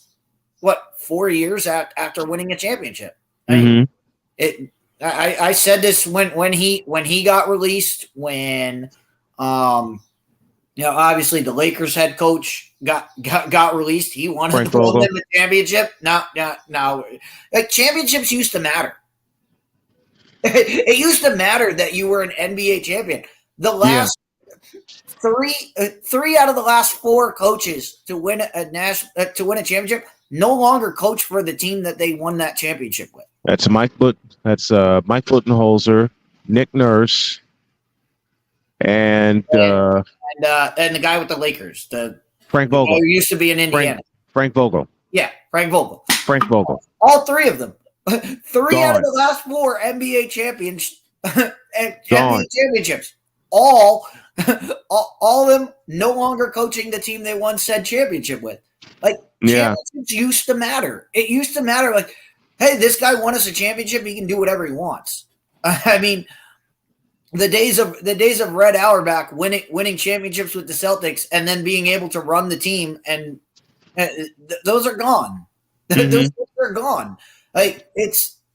Speaker 7: 4 years after winning a championship.
Speaker 4: Mm-hmm.
Speaker 7: I said this when he got released, when obviously the Lakers head coach got released. He wanted to win them a championship. Now, like, championships used to matter. It used to matter that you were an NBA champion. The last three out of the last 4 coaches to win a championship no longer coach for the team that they won that championship with.
Speaker 4: That's Mike Budenholzer, Nick Nurse, and the
Speaker 7: guy with the Lakers,
Speaker 4: Frank Vogel,
Speaker 7: who used to be in Indiana.
Speaker 4: Frank Vogel.
Speaker 7: Yeah, Frank Vogel.
Speaker 4: All
Speaker 7: 3 of them. 3 out of the last 4 NBA champions, NBA championships. All of them no longer coaching the team they won said championship with. Like, championships used to matter. It used to matter. Like, hey, this guy won us a championship. He can do whatever he wants. I mean, the days of Red Auerbach winning championships with the Celtics and then being able to run the team, and those are gone. Those are gone. Like,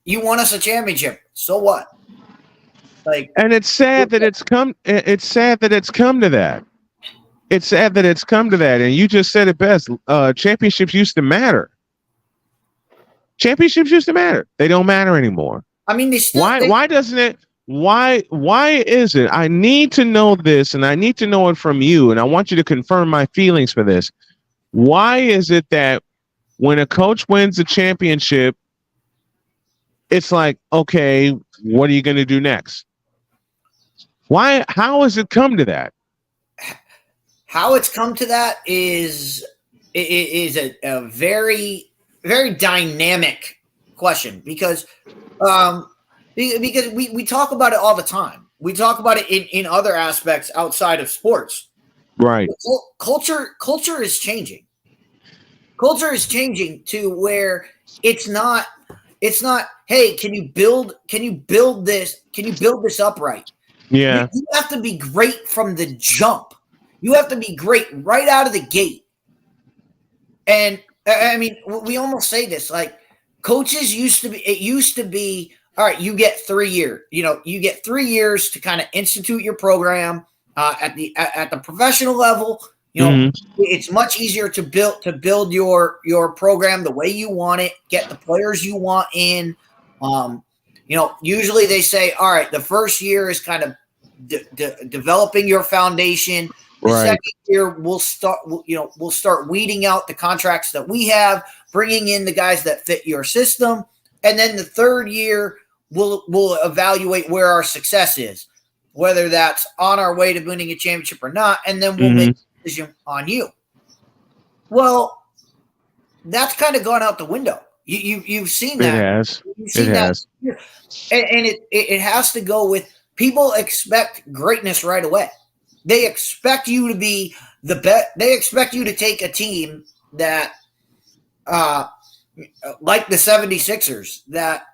Speaker 7: you won us a championship. So what? Like,
Speaker 4: and it's sad that it's come. It's sad that it's come to that. It's sad that it's come to that. And you just said it best. Championships used to matter. Championships used to matter. They don't matter anymore.
Speaker 7: I mean,
Speaker 4: why doesn't it? Why is it? I need to know this, and I need to know it from you, and I want you to confirm my feelings for this. Why is it that when a coach wins a championship, it's like, okay, what are you going to do next? Why? How has it come to that?
Speaker 7: How it's come to that is a very, very dynamic question, because we talk about it all the time. We talk about it in other aspects outside of sports.
Speaker 4: Right.
Speaker 7: Culture is changing. Culture is changing to where it's not, hey, can you build this upright?
Speaker 4: Yeah.
Speaker 7: You have to be great from the jump. You have to be great right out of the gate. And I mean, we almost say this, like, coaches used to be, all right, you get 3 years. You get 3 years to kind of institute your program at the professional level. It's much easier to build your program the way you want it, get the players you want in. Usually they say, all right, the first year is kind of developing your foundation. The second year we'll start weeding out the contracts that we have, bringing in the guys that fit your system, and then the third year we'll evaluate where our success is, whether that's on our way to winning a championship or not, and then we'll make a decision on you. Well, that's kind of gone out the window. You've seen that.
Speaker 4: It has.
Speaker 7: You've seen that. And it has to go with, people expect greatness right away. They expect you to be the best. They expect you to take a team that, like the 76ers, that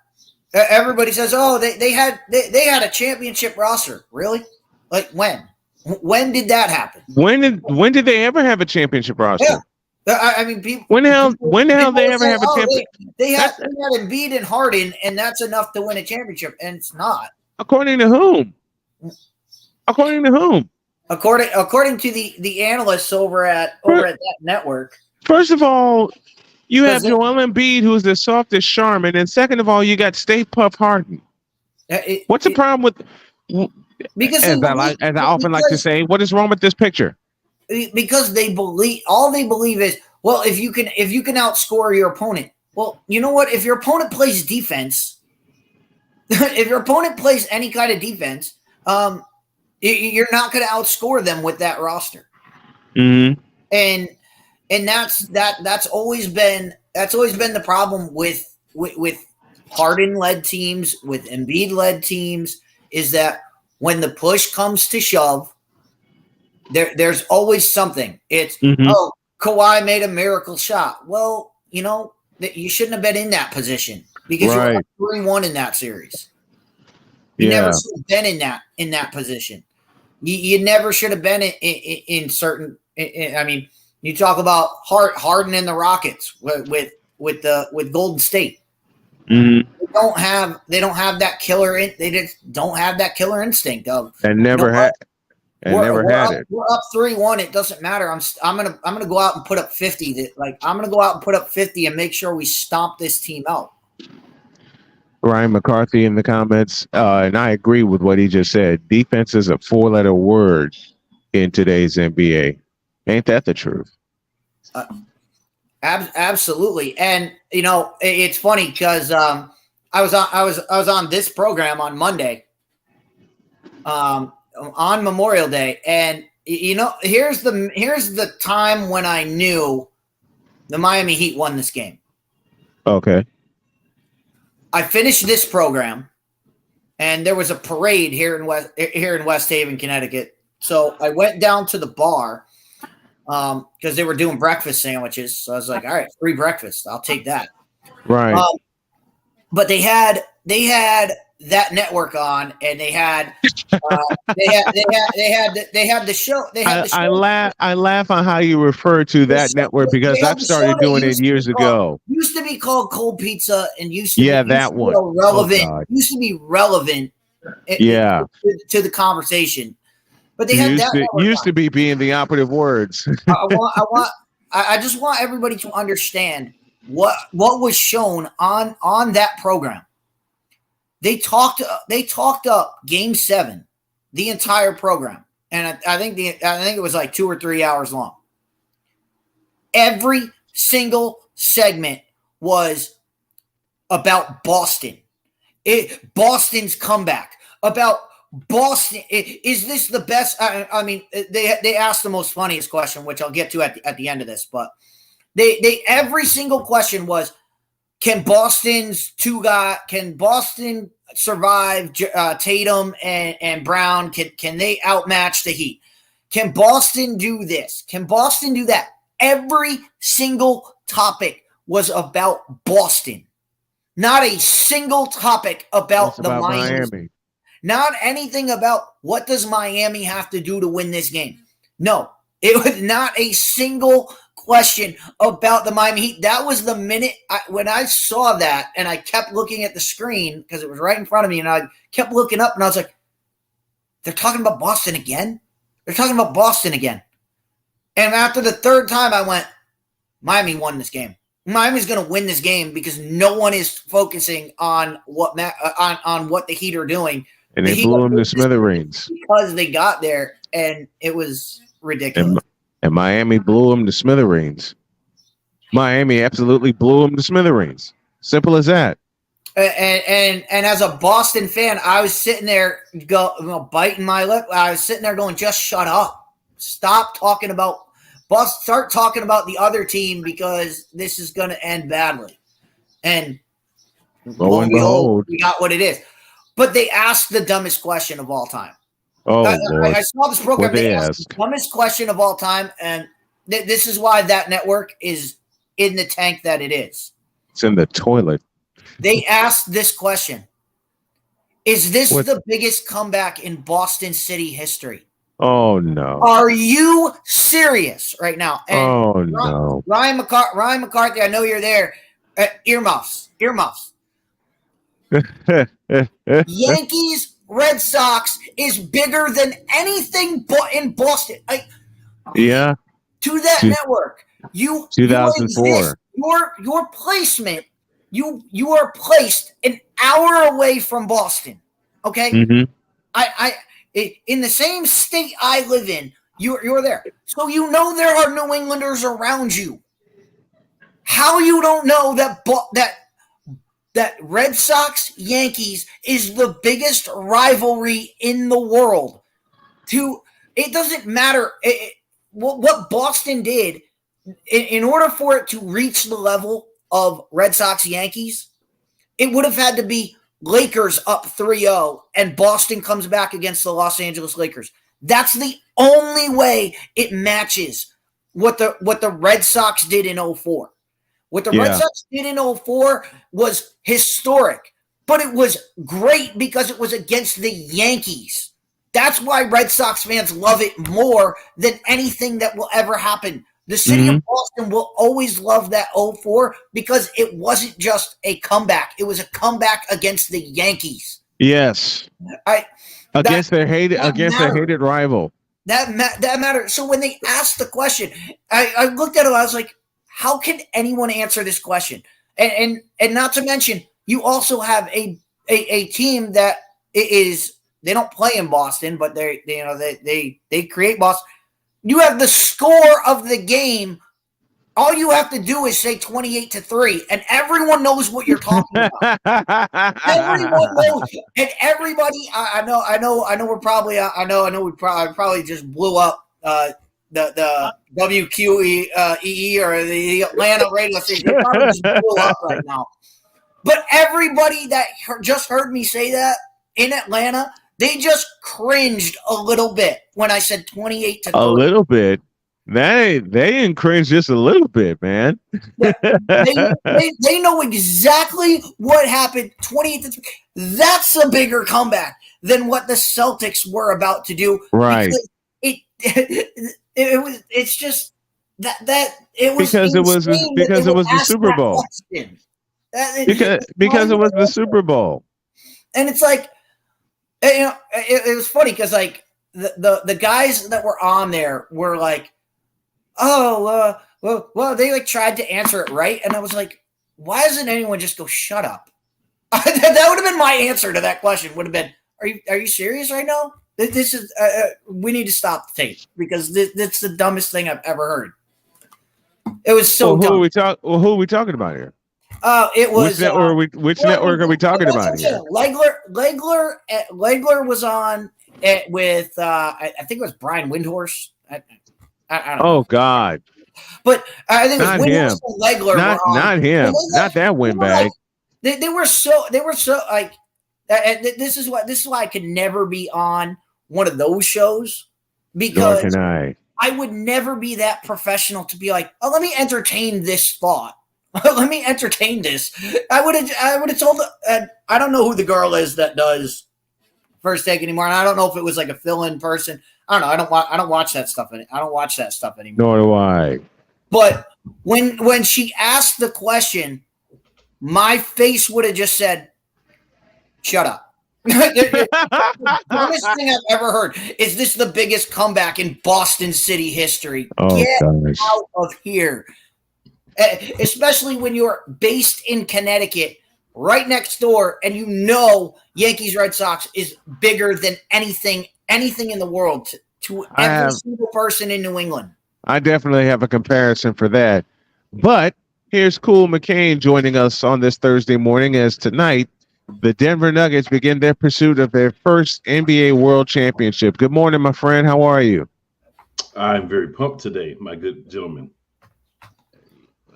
Speaker 7: everybody says, oh, they had a championship roster. Really? Like, when? When did that happen?
Speaker 4: When did they ever have a championship roster?
Speaker 7: Yeah. I mean, people.
Speaker 4: When the hell they ever have a championship?
Speaker 7: They had Embiid and Harden, and that's enough to win a championship, and it's not.
Speaker 4: According to whom? According to whom?
Speaker 7: According to the analysts over at that network.
Speaker 4: First of all, you have Joel Embiid, who's the softest Charmin, and second of all, you got Stay Puff Harden. What's the problem with? Because as I often like to say, what is wrong with this picture?
Speaker 7: Because they believe is, well, if you can outscore your opponent. Well, you know what? If your opponent plays defense, if your opponent plays any kind of defense, you're not going to outscore them with that roster.
Speaker 4: Mm-hmm.
Speaker 7: And that's always been the problem with Harden-led teams, with Embiid-led teams, is that when the push comes to shove, there's always something. It's, oh, Kawhi made a miracle shot. Well, you shouldn't have been in that position because you were 3-1 in that series. You never should have been in that position. You never should have been in certain. I mean, you talk about Harden and the Rockets with Golden State.
Speaker 4: Mm-hmm.
Speaker 7: don't have that killer. They just don't have that killer instinct of
Speaker 4: and never had it.
Speaker 7: We're up 3-1. It doesn't matter. I'm gonna go out and put up 50. I'm gonna go out and put up 50 and make sure we stomp this team out.
Speaker 4: Ryan McCarthy in the comments, and I agree with what he just said. Defense is a 4-letter word in today's NBA. Ain't that the truth?
Speaker 7: Absolutely. And it's funny because I was on this program on Monday, on Memorial Day, and here's the time when I knew the Miami Heat won this game.
Speaker 4: Okay.
Speaker 7: I finished this program, and there was a parade here in West Haven, Connecticut. So I went down to the bar because they were doing breakfast sandwiches. So I was like, all right, free breakfast. I'll take that.
Speaker 4: Right.
Speaker 7: But they had that network on, and they had the show.
Speaker 4: I laugh on how you refer to that network because I've started doing it years ago.
Speaker 7: Used to be called Cold Pizza, and used to
Speaker 4: that
Speaker 7: be
Speaker 4: one
Speaker 7: relevant.
Speaker 4: Oh,
Speaker 7: used to be relevant. To the conversation. But they had that
Speaker 4: used to be being the operative words.
Speaker 7: I just want everybody to understand what was shown on that program. They talked up Game 7, the entire program, and I think it was like 2 or 3 hours long. Every single segment was about Boston. Boston's comeback. About Boston, is this the best? I mean, they asked the most funniest question, which I'll get to at the end of this. But they every single question was, can Boston survive Tatum and Brown? Can they outmatch the Heat? Can Boston do this? Can Boston do that? Every single topic was about Boston. Not a single topic about Miami. Not anything about what does Miami have to do to win this game. No, it was not a single question about the Miami Heat. That was the minute when I saw that, and I kept looking at the screen because it was right in front of me, and I kept looking up, and I was like, they're talking about Boston again? They're talking about Boston again. And after the third time, I went, Miami won this game. Miami's going to win this game because no one is focusing on what the Heat are doing.
Speaker 4: And they blew them to smithereens.
Speaker 7: Because they got there, and it was ridiculous.
Speaker 4: And Miami blew them to smithereens. Miami absolutely blew them to smithereens. Simple as that.
Speaker 7: And as a Boston fan, I was sitting there biting my lip. I was sitting there going, just shut up. Stop talking about Boston. Start talking about the other team because this is going to end badly. And lo and behold, we got what it is. But they asked the dumbest question of all time.
Speaker 4: Oh,
Speaker 7: I saw this program. They asked the dumbest question of all time, and this is why that network is in the tank that it is.
Speaker 4: It's in the toilet.
Speaker 7: They asked this question: is this the biggest comeback in Boston City history?
Speaker 4: Oh no!
Speaker 7: Are you serious right now? And
Speaker 4: no!
Speaker 7: Ryan McCarthy, I know you're there. Earmuffs. Yankees, Red Sox is bigger than anything but in Boston.
Speaker 4: Yeah.
Speaker 7: To that network,
Speaker 4: 2004.
Speaker 7: Your placement. You are placed an hour away from Boston. Okay.
Speaker 4: Mm-hmm.
Speaker 7: In the same state I live in, you're there, so there are New Englanders around you. How you don't know that Red Sox Yankees is the biggest rivalry in the world? It doesn't matter what Boston did in order for it to reach the level of Red Sox Yankees. It would have had to be Lakers up 3-0 and Boston comes back against the Los Angeles Lakers. That's the only way it matches what the Red Sox did in 2004. What the Red Sox did in 2004 was historic, but it was great because it was against the Yankees. That's why Red Sox fans love it more than anything that will ever happen. The city of Boston will always love that 0-4 because it wasn't just a comeback. It was a comeback against the Yankees.
Speaker 4: Yes. Against their hated rival.
Speaker 7: That mattered. So when they asked the question, I looked at it. I was like, how can anyone answer this question? And not to mention, you also have a team that is, they don't play in Boston, but they create Boston. You have the score of the game. All you have to do is say 28-3, and everyone knows what you're talking about. Everyone knows, and everybody. I know. We're probably. I know. We probably just blew up the WQEE or the Atlanta radio station. They probably just blew up right now. But everybody that just heard me say that in Atlanta, they just cringed a little bit when I said 28-3.
Speaker 4: A little bit. They didn't cringe just a little bit, man.
Speaker 7: they know exactly what happened. 28-3. That's a bigger comeback than what the Celtics were about to do.
Speaker 4: Right.
Speaker 7: It's just that it was
Speaker 4: because it was the Super Bowl. Because it was the Super Bowl.
Speaker 7: And it's like, it was funny because like the guys that were on there were like, well, they like tried to answer it right, and I was like, why doesn't anyone just go shut up? That would have been my answer to that question. Would have been, are you serious right now? This is we need to stop the tape because that's the dumbest thing I've ever heard. It was so dumb.
Speaker 4: Who are we talking about here?
Speaker 7: It was
Speaker 4: which network are we talking about here?
Speaker 7: Legler was on it with I think it was Brian Windhorst. I don't know.
Speaker 4: Oh God!
Speaker 7: But I think
Speaker 4: not
Speaker 7: it was
Speaker 4: him.
Speaker 7: Windhorst and Legler.
Speaker 4: Not him. Not that windbag.
Speaker 7: They were so like. This is why I could never be on one of those shows because I would never be that professional to be like, oh, let me entertain this thought. Let me entertain this. I would have told. I don't know who the girl is that does First Take anymore, and I don't know if it was like a fill-in person. I don't know. I don't watch that stuff. I don't watch that stuff anymore.
Speaker 4: Nor do I.
Speaker 7: But when she asked the question, my face would have just said, "Shut up." The dumbest thing I've ever heard. Is this the biggest comeback in Boston City history? Get out of here. Especially when you're based in Connecticut, right next door, and Yankees Red Sox is bigger than anything in the world to every single person in New England.
Speaker 4: I definitely have a comparison for that. But here's Cool McCain joining us on this Thursday morning as tonight the Denver Nuggets begin their pursuit of their first NBA World Championship. Good morning, my friend. How are you?
Speaker 2: I'm very pumped today, my good gentleman.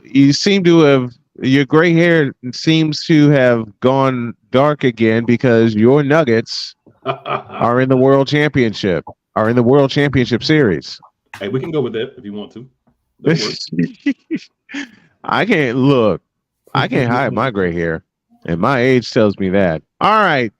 Speaker 4: You seem to have, your gray hair seems to have gone dark again because your Nuggets are in the World Championship, series.
Speaker 2: Hey, we can go with that if you want to.
Speaker 4: I can't hide my gray hair, and my age tells me that. All right.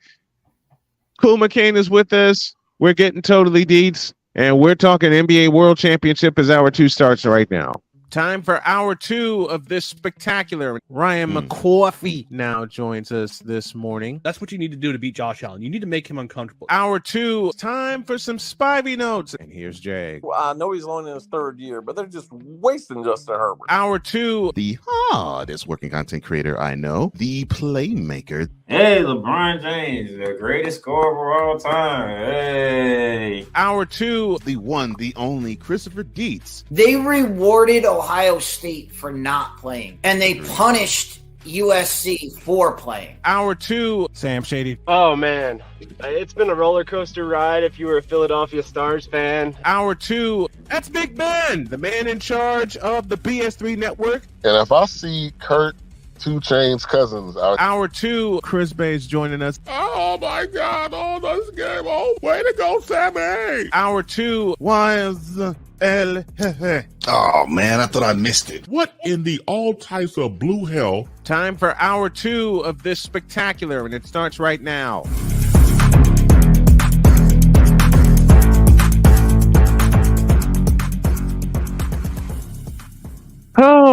Speaker 4: Cool McCain is with us. We're getting totally DIETZ, and we're talking NBA World Championship as hour 2 starts right now. Time for hour 2 of this spectacular. Ryan McCoffey now joins us this morning.
Speaker 9: That's what you need to do to beat Josh Allen. You need to make him uncomfortable.
Speaker 4: Hour 2, time for some Spivey notes. And here's Jay.
Speaker 11: Well, I know he's only in his 3rd year, but they're just wasting Justin Herbert.
Speaker 4: Hour 2.
Speaker 8: The hardest working content creator I know, the playmaker.
Speaker 12: Hey, LeBron James, the greatest scorer of all time. Hey.
Speaker 4: Hour 2.
Speaker 8: The one, the only Christopher DIETZ.
Speaker 7: They rewarded Ohio State for not playing, and they punished USC for playing.
Speaker 4: Hour 2. Sam Shady.
Speaker 13: Oh, man. It's been a roller coaster ride if you were a Philadelphia Stars fan.
Speaker 4: Hour 2. That's Big Ben, the man in charge of the BS3 network.
Speaker 22: And if I see Kurt 2 Chainz Cousins out.
Speaker 4: Hour 2, Chris Bay's joining us.
Speaker 23: Oh my God! Oh, this game! Oh, way to go, Sammy!
Speaker 4: Hour 2, was El.
Speaker 22: Oh man, I thought I missed it.
Speaker 23: What in the all types of blue hell?
Speaker 4: Time for hour 2 of this spectacular, and it starts right now.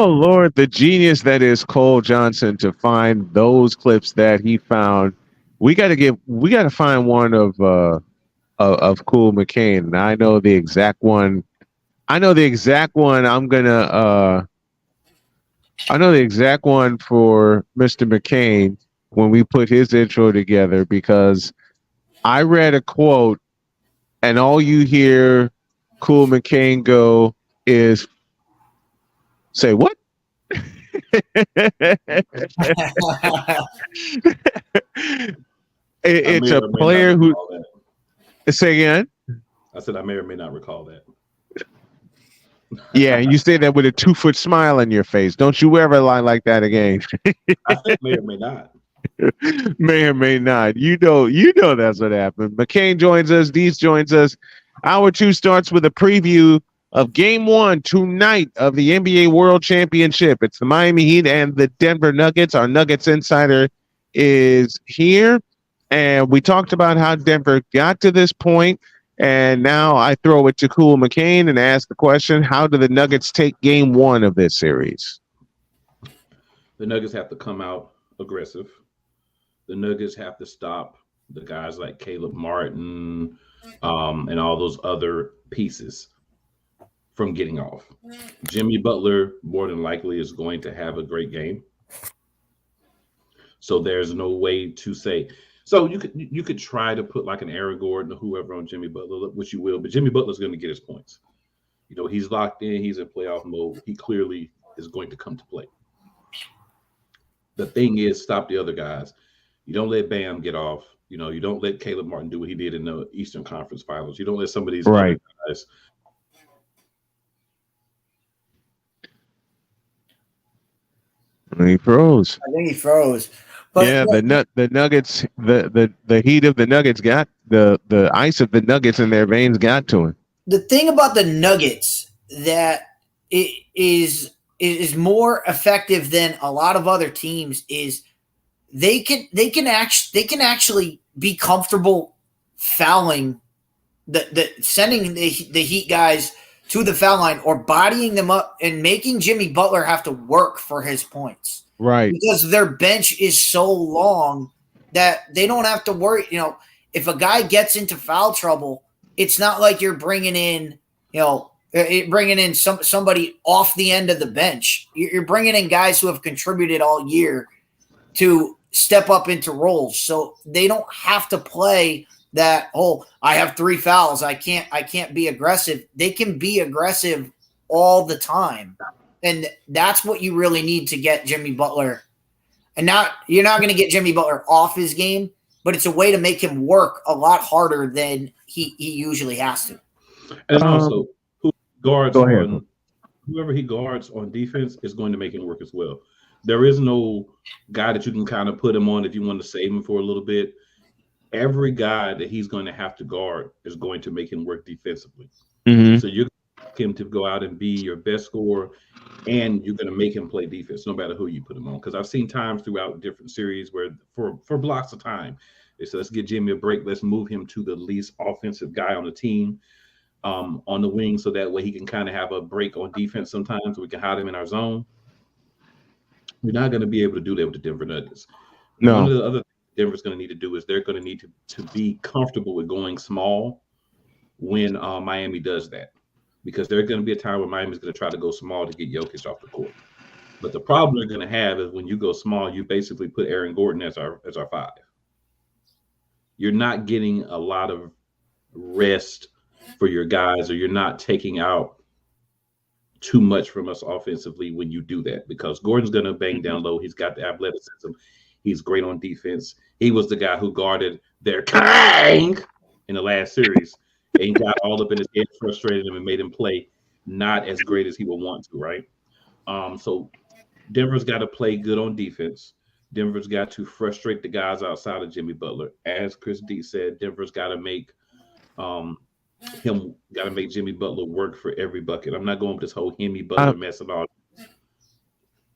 Speaker 4: Lord, the genius that is Cole Johnson to find those clips that he found. We got to find one of Cool McCain. And I know the exact one. I know the exact one for Mr. McCain when we put his intro together, because I read a quote and all you hear Cool McCain go is say what? It's a player who. Say again.
Speaker 2: I said I may or may not recall that.
Speaker 4: Yeah, you say that with a 2-foot smile on your face. Don't you ever lie like that again.
Speaker 2: I said may or may not.
Speaker 4: May or may not. You know that's what happened. McCain joins us. Dees joins us. Hour 2 starts with a preview of Game 1 tonight of the NBA World Championship. It's the Miami Heat and the Denver Nuggets. Our Nuggets insider is here. And we talked about how Denver got to this point, and now I throw it to Cool McCain and ask the question, how do the Nuggets take Game 1 of this series?
Speaker 2: The Nuggets have to come out aggressive. The Nuggets have to stop the guys like Caleb Martin and all those other pieces from getting off. Jimmy Butler, more than likely, is going to have a great game. So there's no way to say... So you could try to put like an Aaron Gordon or whoever on Jimmy Butler, which you will, but Jimmy Butler's going to get his points. You know, he's locked in. He's in playoff mode. He clearly is going to come to play. The thing is, stop the other guys. You don't let Bam get off. You know, you don't let Caleb Martin do what he did in the Eastern Conference Finals. You don't let some of these other guys.
Speaker 4: He froze.
Speaker 7: I think he froze. But
Speaker 4: yeah, the Nuggets, the heat of the Nuggets got the ice of the Nuggets in their veins got to him.
Speaker 7: The thing about the Nuggets that it is more effective than a lot of other teams is they can actually be comfortable fouling sending the Heat guys to the foul line or bodying them up and making Jimmy Butler have to work for his points.
Speaker 4: Right.
Speaker 7: Because their bench is so long that they don't have to worry. You know, if a guy gets into foul trouble, it's not like you're bringing in, somebody off the end of the bench. You're bringing in guys who have contributed all year to step up into roles. So they don't have to play that, I have 3 fouls. I can't be aggressive. They can be aggressive all the time. And that's what you really need to get Jimmy Butler. And now you're not going to get Jimmy Butler off his game, but it's a way to make him work a lot harder than he usually has to.
Speaker 2: And also, whoever he guards on defense is going to make him work as well. There is no guy that you can kind of put him on if you want to save him for a little bit. Every guy that he's going to have to guard is going to make him work defensively.
Speaker 4: Mm-hmm.
Speaker 2: So you're going to ask him to go out and be your best scorer, and you're going to make him play defense no matter who you put him on. Because I've seen times throughout different series where for blocks of time, they said, let's get Jimmy a break. Let's move him to the least offensive guy on the team on the wing so that way he can kind of have a break on defense sometimes. We can hide him in our zone. We're not going to be able to do that with the Denver Nuggets.
Speaker 4: No.
Speaker 2: One of the other things Denver's going to need to do is they're going to need to be comfortable with going small when Miami does that. Because there's going to be a time where Miami's going to try to go small to get Jokic off the court. But the problem they're going to have is when you go small, you basically put Aaron Gordon as our 5. You're not getting a lot of rest for your guys, or you're not taking out too much from us offensively when you do that, because Gordon's going to bang down low. He's got the athleticism. He's great on defense. He was the guy who guarded their king in the last series. And got all up in his head, frustrated him, and made him play not as great as he would want to, right? So Denver's got to play good on defense. Denver's got to frustrate the guys outside of Jimmy Butler. As Chris D said, Denver's got to make Jimmy Butler work for every bucket. I'm not going with this whole Jimmy Butler mess at all.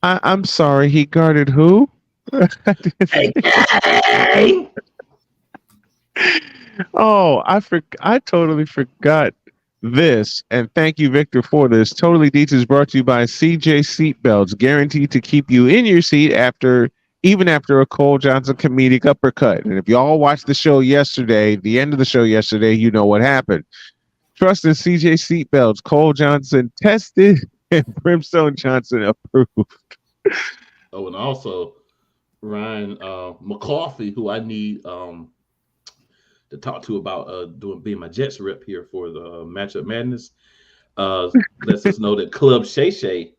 Speaker 4: I'm sorry, he guarded who? Oh, I totally forgot this, and thank you, Victor, for this. Totally DIETZ is brought to you by CJ Seatbelts, guaranteed to keep you in your seat even after a Cole Johnson comedic uppercut. And if y'all watched the show yesterday, the end of the show yesterday, you know what happened. Trust in CJ Seatbelts. Cole Johnson tested and Brimstone Johnson approved.
Speaker 2: Oh, and also Ryan McCarthy, who I need to talk to about being my Jets rep here for the Matchup Madness, lets us know that Club Shay Shay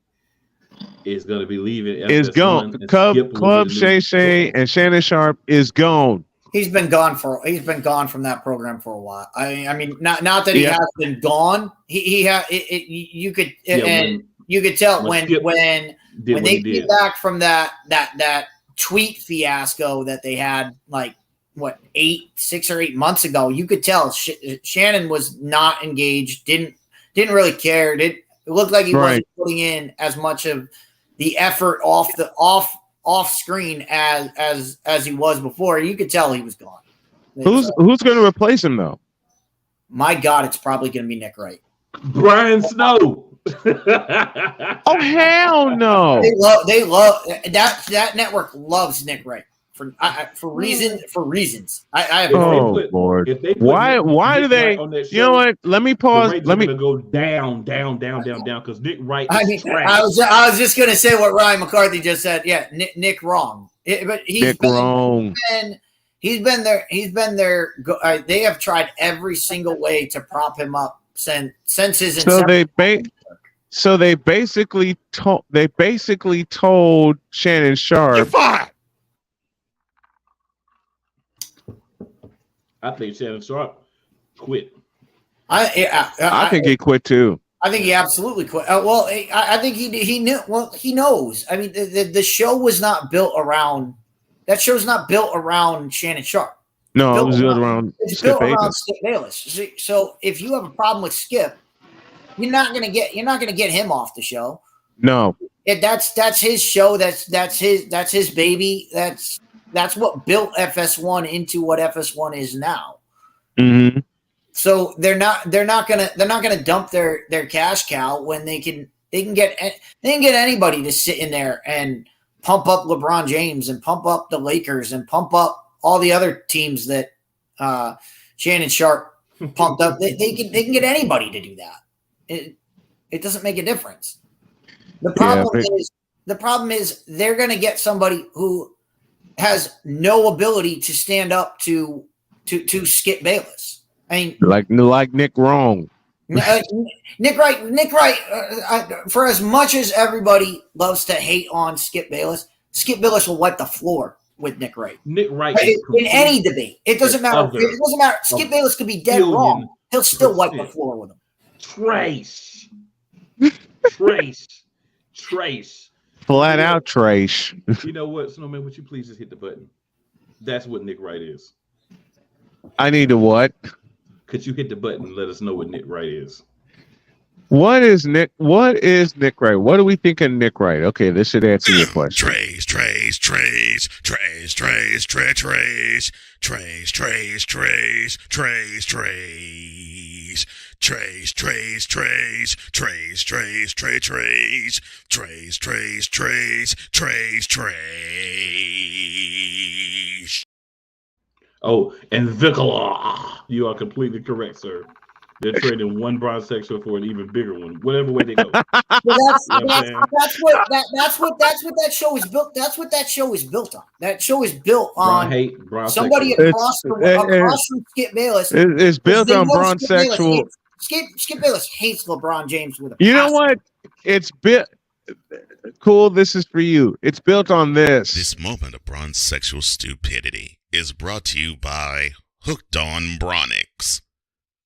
Speaker 2: is going to be leaving.
Speaker 4: Is gone. Club Shay Shay and Shannon Sharp is gone.
Speaker 7: He's been gone from that program for a while. I mean, not that he has been gone. You could tell when they came back from that tweet fiasco that they had, like, what, 6 or 8 months ago. You could tell Shannon was not engaged, didn't really care. It looked like he wasn't putting in as much of the effort off screen as he was before. You could tell he was gone.
Speaker 4: Who's going to replace him though?
Speaker 7: My God, it's probably going to be Nick Wright.
Speaker 2: Brian Snow.
Speaker 4: Oh hell no!
Speaker 7: They love that network loves Nick Wright for reasons. I have
Speaker 4: Lord. Why do they? You know what? Let me pause. Let me
Speaker 2: go down because Nick Wright.
Speaker 7: I was just gonna say what Ryan McCarthy just said. Yeah, Nick wrong. But he's been there. He's been there. They have tried every single way to prop him up since his inception.
Speaker 4: So they basically told Shannon Sharp,
Speaker 23: "You're fired."
Speaker 2: I think Shannon Sharp quit.
Speaker 4: I think he quit too.
Speaker 7: I think he absolutely quit. Well, I think he knew. Well, he knows. I mean, the show was not built around. That show's not built around Shannon Sharp.
Speaker 4: No, it was built around Skip
Speaker 7: Bayless. So if you have a problem with Skip, you're not gonna get him off the show.
Speaker 4: No,
Speaker 7: that's his show. That's his baby. That's what built FS1 into what FS1 is now.
Speaker 4: Mm-hmm.
Speaker 7: So they're not gonna dump their cash cow when they can get anybody to sit in there and pump up LeBron James and pump up the Lakers and pump up all the other teams that Shannon Sharp pumped up. They can get anybody to do that. It doesn't make a difference. The problem is they're going to get somebody who has no ability to stand up to Skip Bayless. I mean,
Speaker 4: like Nick Wrong.
Speaker 7: Nick Wright. For as much as everybody loves to hate on Skip Bayless will wipe the floor with Nick Wright.
Speaker 2: Nick Wright
Speaker 7: in any debate. It doesn't matter. It doesn't matter. Skip Bayless could be dead wrong. He'll still wipe the floor with him.
Speaker 2: Trace.
Speaker 4: Flat out trace.
Speaker 2: You know what, Snowman? Would you please just hit the button? That's what Nick Wright is.
Speaker 4: I need to what?
Speaker 2: Could you hit the button and let us know what Nick Wright is?
Speaker 4: What is Nick Wright? What do we think of Nick Wright? Okay, this should answer your question.
Speaker 8: Trace.
Speaker 2: Oh, and Vicola. You are completely correct, sir. They're trading one bronze sexual for an even bigger one, whatever way they go.
Speaker 7: Well, that's what that show is built. That's what that show is built on. That show is built on somebody across from Skip Bayless.
Speaker 4: It's built on bronze sexual.
Speaker 7: Skip Bayless hates LeBron James with a
Speaker 4: passion. You know what? It's built. Cool. This is for you. It's built on this.
Speaker 8: This moment of bronze sexual stupidity is brought to you by Hooked on Bronix.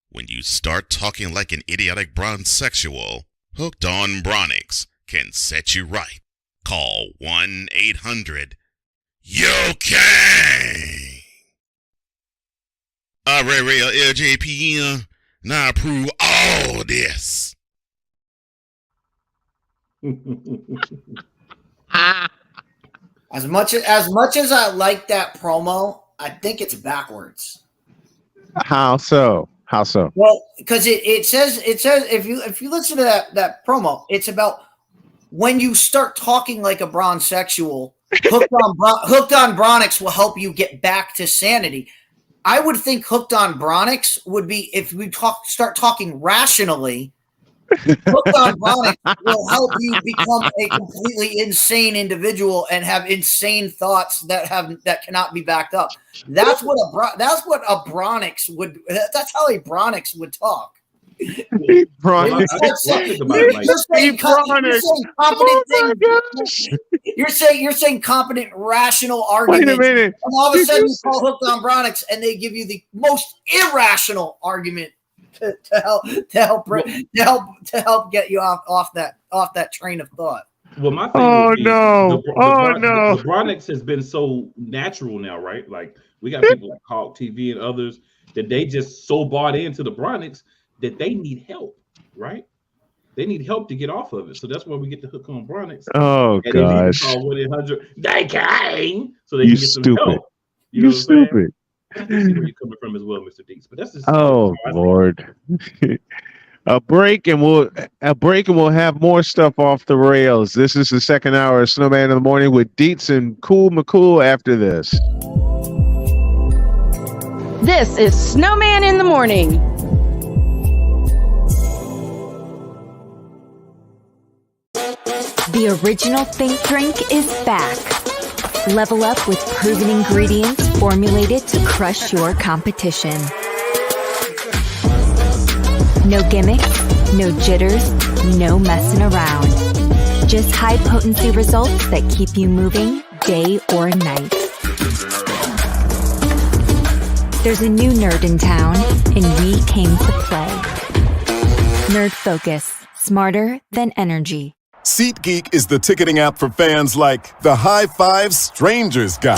Speaker 8: When you start talking like an idiotic bronze sexual, Hooked on Bronix can set you right. Call 1-800-YO-KANG. Real LJPM. Now approve all this.
Speaker 7: As much as I like that promo, I think it's backwards.
Speaker 4: How so? How so?
Speaker 7: Well, because it says if you listen to that promo, it's about when you start talking like a bronzexual, hooked on Bronix will help you get back to sanity. I would think hooked on Bronix would be if we start talking rationally. Hooked on Bronix will help you become a completely insane individual and have insane thoughts that cannot be backed up. That's what a Bronix would. That's how a Bronix would talk.
Speaker 4: Bronix.
Speaker 7: You're saying competent, rational arguments.
Speaker 4: Wait a minute.
Speaker 7: And all of a sudden you call hooked on Bronix, and they give you the most irrational argument to help get you off that train of thought.
Speaker 2: Well, my thing the Bronix has been so natural now, right? Like we got people like Hawk TV and others that they just so bought into the Bronix that they need help, right? They need help to get off of it. So that's why we get the hook on Bronix.
Speaker 4: Oh,
Speaker 2: and
Speaker 4: gosh.
Speaker 2: Call 1-800 they came so they
Speaker 4: You
Speaker 2: can get
Speaker 4: stupid.
Speaker 2: some help.
Speaker 4: You stupid.
Speaker 2: I can see where you're coming from as well, Mr. Deeks. But that's just
Speaker 4: Lord. A break and we'll have more stuff off the rails. This is the second hour of Snowman in the Morning with DIETZ and Cool McCool after this.
Speaker 3: This is Snowman in the Morning.
Speaker 1: The original Think Drink is back. Level up with proven ingredients formulated to crush your competition. No gimmicks, no jitters, no messing around. Just high potency results that keep you moving day or night. There's a new nerd in town, and we came to play. Nerd Focus, smarter than energy.
Speaker 5: SeatGeek is the ticketing app for fans like the High Five Strangers guy.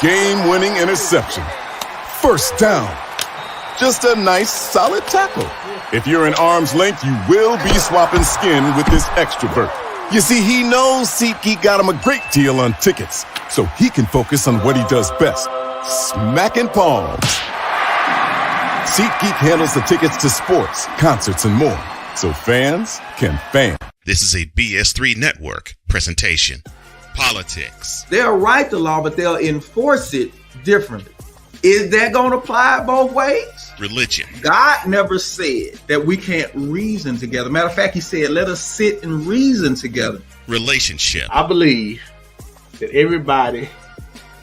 Speaker 5: Game-winning interception. First down. Just a nice, solid tackle. If you're in arm's length, you will be swapping skin with this extra berth. You see, he knows SeatGeek got him a great deal on tickets, so he can focus on what he does best, smacking palms. SeatGeek handles the tickets to sports, concerts, and more, so fans can fan.
Speaker 8: This is a BS3 Network presentation. Politics.
Speaker 14: They'll write the law, but they'll enforce it differently. Is that going to apply both ways?
Speaker 8: Religion.
Speaker 14: God never said that we can't reason together. Matter of fact, he said, let us sit and reason together.
Speaker 8: Relationship.
Speaker 10: I believe that everybody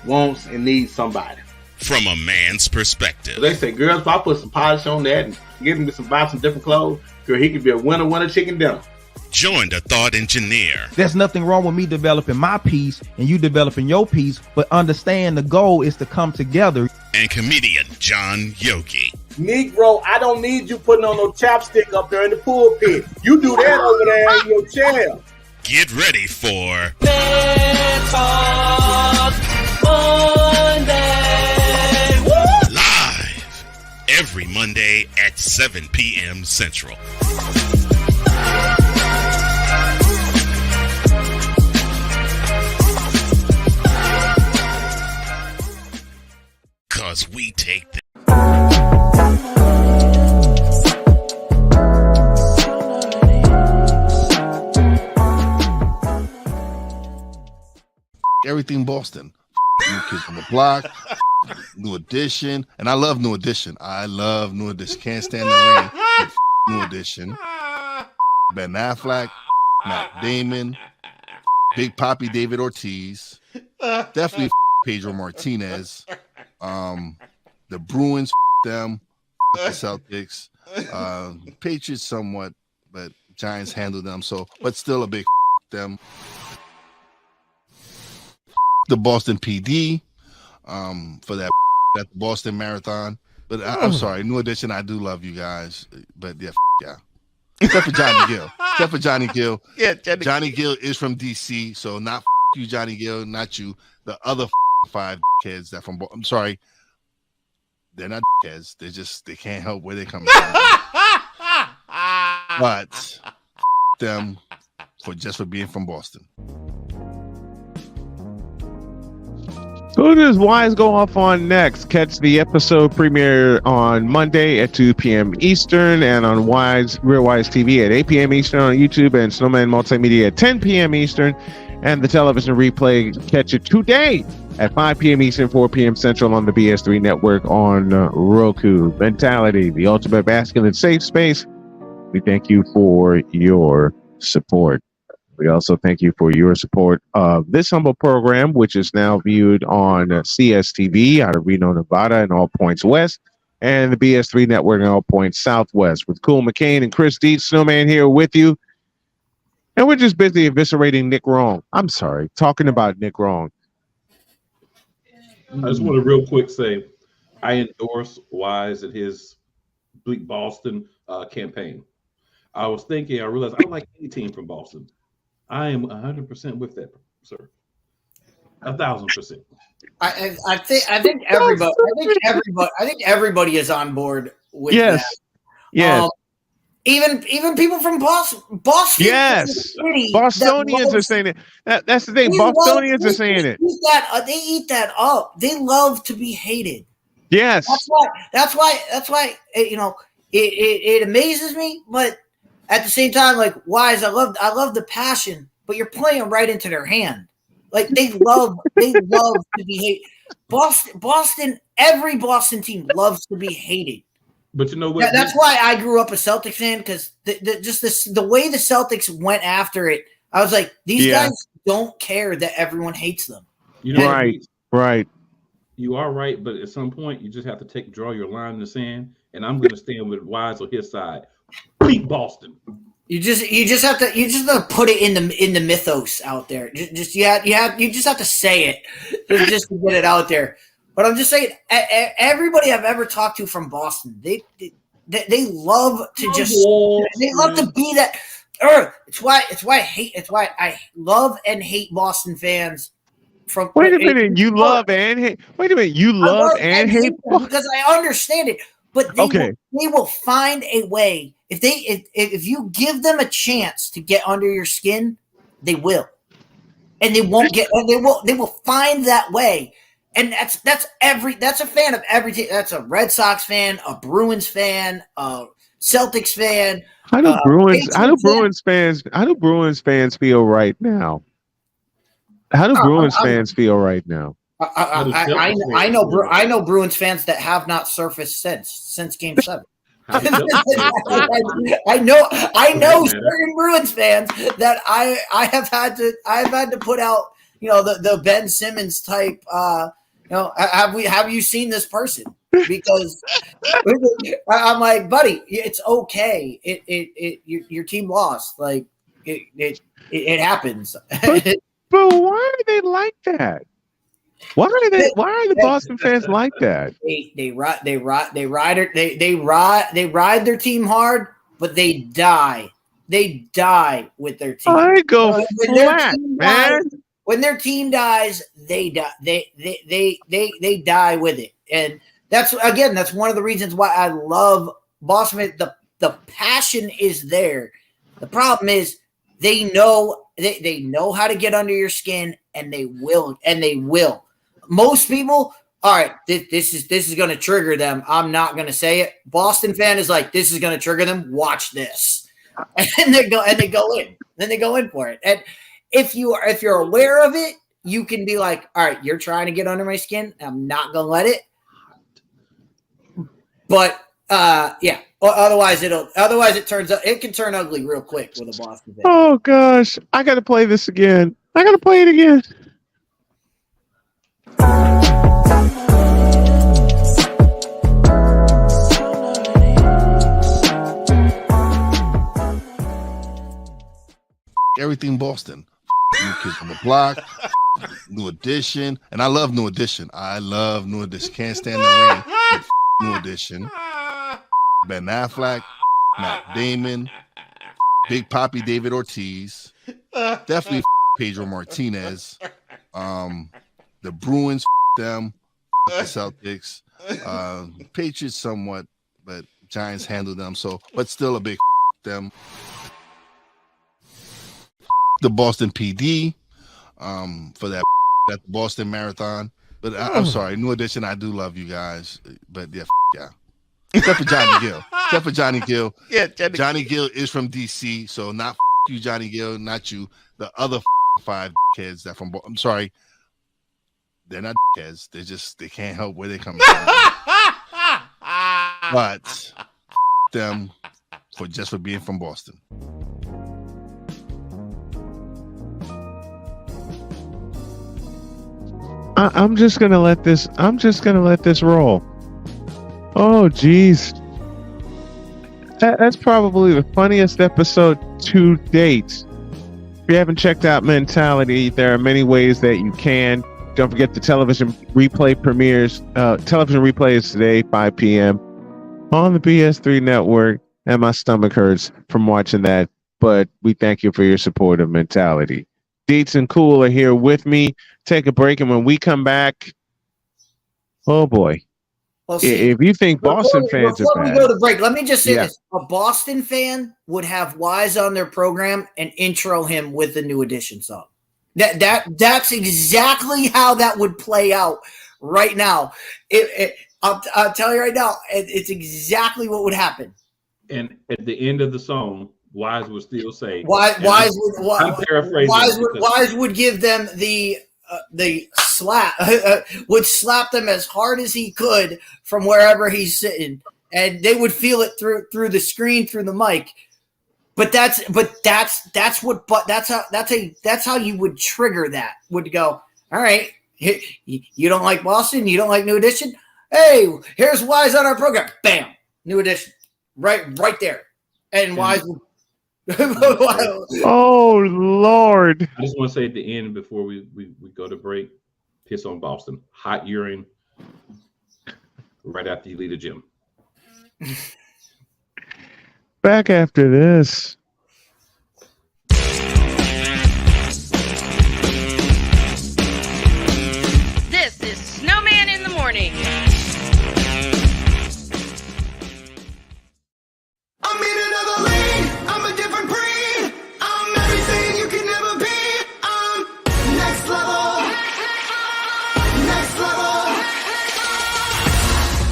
Speaker 10: wants and needs somebody.
Speaker 8: From a man's perspective.
Speaker 10: They say, girls, if I put some polish on that and get him to buy some different clothes, girl, he could be a winner chicken dinner.
Speaker 8: Join the thought engineer.
Speaker 17: There's nothing wrong with me developing my piece and you developing your piece, but understand the goal is to come together.
Speaker 8: And comedian John Yogi.
Speaker 10: Negro, I don't need you putting on no chapstick up there in the pulpit. You do that over there in your chair.
Speaker 8: Get ready for Monday. Live every Monday at 7 p.m. Central. Cause we take the
Speaker 22: everything Boston. New Kids on the Block, New Edition, and I love New Edition. Can't stand the rain. New Edition. Ben Affleck, Matt Damon, Big Papi David Ortiz, definitely Pedro Martinez. The Bruins, them, the Celtics, Patriots somewhat, but Giants handled them. So, but still a big them. The Boston PD, for that Boston Marathon. But I'm sorry, New Edition. I do love you guys, but yeah. Except for Johnny Gill. Yeah, Johnny Gill is from DC, so not you, Johnny Gill, not you. The other 5 kids that from. I'm sorry. They're not kids. They can't help where they come from. But them for being from Boston.
Speaker 4: Who does Wise go off on next? Catch the episode premiere on Monday at 2 p.m. Eastern and on Real Wise TV at 8 p.m. Eastern on YouTube and Snowman Multimedia at 10 p.m. Eastern. And the television replay, catch it today at 5 p.m. Eastern, 4 p.m. Central on the BS3 network on Roku. Mentality, the ultimate masculine safe space. We thank you for your support. We also thank you for your support of this humble program, which is now viewed on CSTV out of Reno, Nevada, and All Points West, and the BS3 network in All Points Southwest. With Cool McCain and Chris Dietz, Snowman here with you. And we're just busy eviscerating Nick Wrong. I'm sorry, talking about Nick Wrong.
Speaker 2: I just want to real quick say I endorse Wise and his Bleak Boston campaign. I was thinking, I realized I like any team from Boston. I am 100% with that, sir. 1,000%.
Speaker 7: I think everybody is on board with
Speaker 4: yes.
Speaker 7: that.
Speaker 4: Yes.
Speaker 7: Even people from Boston.
Speaker 4: Yes. Bostonians are saying it. That's the thing. Bostonians are saying it.
Speaker 7: They eat that up. They love to be hated.
Speaker 4: Yes.
Speaker 7: That's why it amazes me, but at the same time, like, Wise, I love the passion, but you're playing right into their hand. Like, they love to be hated. Boston, every Boston team loves to be hated.
Speaker 2: But you know what?
Speaker 7: That's why I grew up a Celtics fan, because the way the Celtics went after it, I was like, these guys don't care that everyone hates them.
Speaker 2: You know,
Speaker 4: right.
Speaker 2: You are right, but at some point you just have to draw your line in the sand, and I'm going to stand with Wise on his side. Beat Boston.
Speaker 7: You just have to put it in the mythos out there. You just have to say it just to get it out there. But I'm just saying, everybody I've ever talked to from Boston, they love to love to be that. It's why I love and hate Boston fans.
Speaker 4: Wait a minute, you love and hate. Wait a minute, you love and hate
Speaker 7: because I understand it. But they will find a way. If you give them a chance to get under your skin, they will, and they won't get. They will find that way. And that's a fan of every team. That's a Red Sox fan, a Bruins fan, a Celtics fan.
Speaker 4: How do Bruins fans feel right now? How do Bruins fans feel right now?
Speaker 7: I know Bruins fans that have not surfaced since Game 7. I know certain Bruins fans that I have had to put out, the Ben Simmons type. Have you seen this person? Because I'm like, buddy, it's okay. Your team lost. Like it happens.
Speaker 4: But why are they like that? Why are the Boston fans like that?
Speaker 7: They ride their team hard, but they die. They die with their team.
Speaker 4: I go flat, man.
Speaker 7: When their team dies, they die. They die with it, and that's one of the reasons why I love Boston. The passion is there. The problem is they know how to get under your skin, and they will. Most people, all right, this is going to trigger them. I'm not going to say it. Boston fan is like, this is going to trigger them. Watch this, and they go in. Then they go in for it, and if you're aware of it, you can be like, all right, you're trying to get under my skin. I'm not gonna let it. But otherwise it turns out it can turn ugly real quick with a Boston fan.
Speaker 4: Oh gosh, I gotta play this again. I gotta play it again.
Speaker 22: Everything Boston. New Kids on the Block, New Edition, and I love New Edition. Can't stand the rain. New Edition. Ben Affleck, Matt Damon, Big Papi David Ortiz, definitely Pedro Martinez. The Bruins, them, the Celtics, Patriots somewhat, but Giants handled them. But still a big them. The Boston PD for that at the Boston Marathon. But I'm sorry, New Edition. I do love you guys, but yeah, except for Johnny Gill. Except for Johnny Gill.
Speaker 23: Yeah,
Speaker 22: Johnny Gill is from DC, so not you, Johnny Gill, not you. The other 5 kids that from. I'm sorry, they're not kids. They can't help where they come from. But them for being from Boston.
Speaker 4: I'm just gonna let this roll. Oh geez. That's probably the funniest episode to date. If you haven't checked out Mentality, there are many ways that you can. Don't forget the television replay premieres. Television replays today, 5 p.m. on the BS3 network. And my stomach hurts from watching that. But we thank you for your support of Mentality. DIETZ and Cool are here with me. Take a break, and when we come back, oh boy.
Speaker 7: Well, see,
Speaker 4: if you think Boston fans are bad.
Speaker 7: Before we go to break, let me just say this. A Boston fan would have Wise on their program and intro him with the New Edition song. That's exactly how that would play out right now. I'll tell you right now, it's exactly what would happen.
Speaker 2: And at the end of the song, Wise would still say,
Speaker 7: Wise would give them the slap, would slap them as hard as he could from wherever he's sitting, and they would feel it through the screen, through the mic. That's how you would trigger that. Would go, all right, you don't like Boston, you don't like New Edition. Hey, here's Wise on our program. Bam, New Edition, right there, and Wise would.
Speaker 4: Oh Lord!
Speaker 2: I just want to say at the end before we go to break, piss on Boston. Hot urine right after you leave the gym.
Speaker 4: Back after this.
Speaker 3: This is Snowman in the morning.
Speaker 6: I'm in another lane. I'm a different breed. I'm everything you can never be. I'm next level. Next level.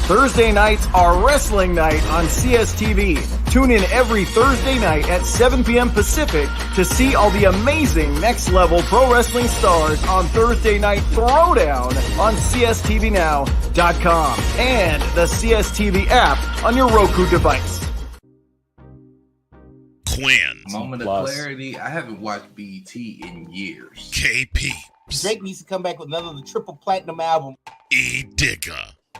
Speaker 21: Thursday nights are wrestling night on CSTV. Tune in every Thursday night at 7 p.m. Pacific to see all the amazing Next Level Pro Wrestling stars on Thursday Night Throwdown on CSTVNow.com and the CSTV app on your Roku device.
Speaker 8: Quinn.
Speaker 15: Moment of clarity. I haven't watched BET in years.
Speaker 8: KP.
Speaker 16: Drake needs to come back with another triple platinum album.
Speaker 8: E Digger.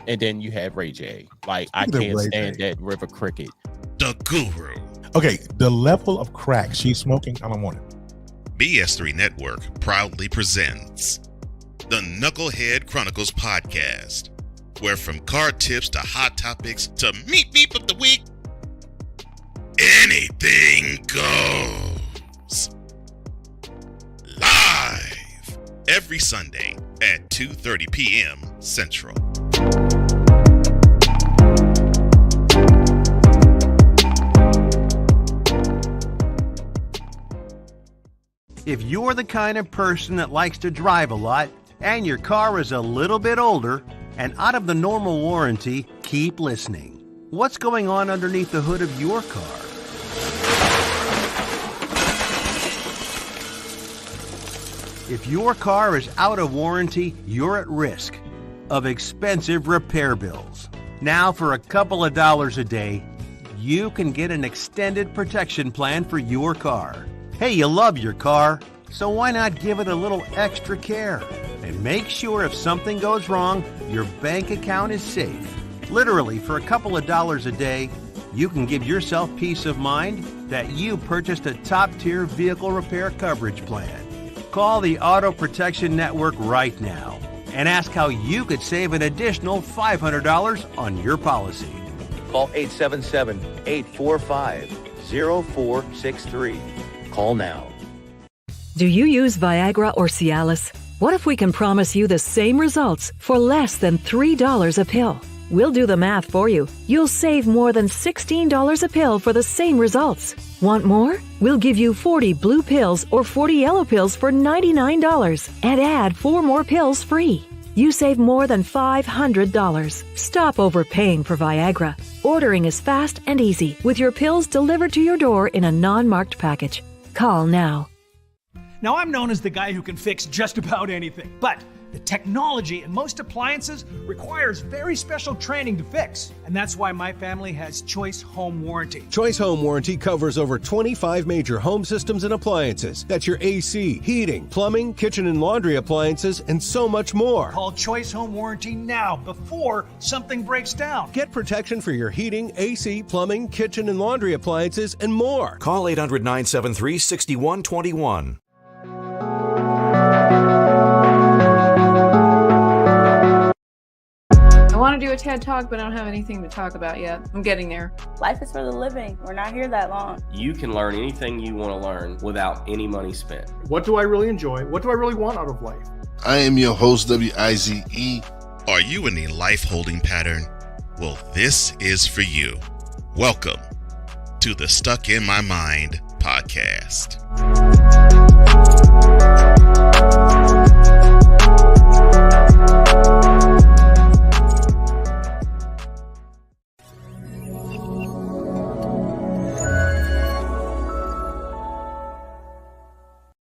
Speaker 18: And then you have Ray J. Like, I can't stand that River Cricket.
Speaker 8: The Guru.
Speaker 19: Okay, the level of crack she's smoking, I don't want it.
Speaker 8: BS3 Network proudly presents the Knucklehead Chronicles podcast, where from card tips to hot topics to meep of the week, anything goes. Live every Sunday at 2:30 p.m. Central.
Speaker 20: If you're the kind of person that likes to drive a lot and your car is a little bit older and out of the normal warranty, keep listening. What's going on underneath the hood of your car? If your car is out of warranty, you're at risk of expensive repair bills. Now, for a couple of dollars a day, you can get an extended protection plan for your car. Hey, you love your car, so why not give it a little extra care? And make sure if something goes wrong, your bank account is safe. Literally, for a couple of dollars a day, you can give yourself peace of mind that you purchased a top-tier vehicle repair coverage plan. Call the Auto Protection Network right now and ask how you could save an additional $500 on your policy.
Speaker 26: Call 877-845-0463. Call now.
Speaker 27: Do you use Viagra or Cialis? What if we can promise you the same results for less than $3 a pill? We'll do the math for you. You'll save more than $16 a pill for the same results. Want more? We'll give you 40 blue pills or 40 yellow pills for $99 and add 4 more pills free. you save more than $500. Stop overpaying for Viagra. Ordering is fast and easy with your pills delivered to your door in a non-marked package. Call now.
Speaker 9: Now, I'm known as the guy who can fix just about anything, but the technology in most appliances requires very special training to fix. And that's why my family has Choice Home Warranty.
Speaker 11: Choice Home Warranty covers over 25 major home systems and appliances. That's your AC, heating, plumbing, kitchen and laundry appliances, and so much more.
Speaker 9: Call Choice Home Warranty now before something breaks down.
Speaker 11: Get protection for your heating, AC, plumbing, kitchen and laundry appliances, and more.
Speaker 12: Call 800-973-6121.
Speaker 13: I want to do a TED Talk, but I don't have anything to talk about yet. I'm getting there.
Speaker 24: Life is for the living. We're not here that long.
Speaker 25: You can learn anything you want to learn without any money spent.
Speaker 21: What do I really enjoy? What do I really want out of life?
Speaker 22: I am your host, WIZE.
Speaker 8: Are you in a life holding pattern? Well, this is for you. Welcome to the Stuck in My Mind podcast.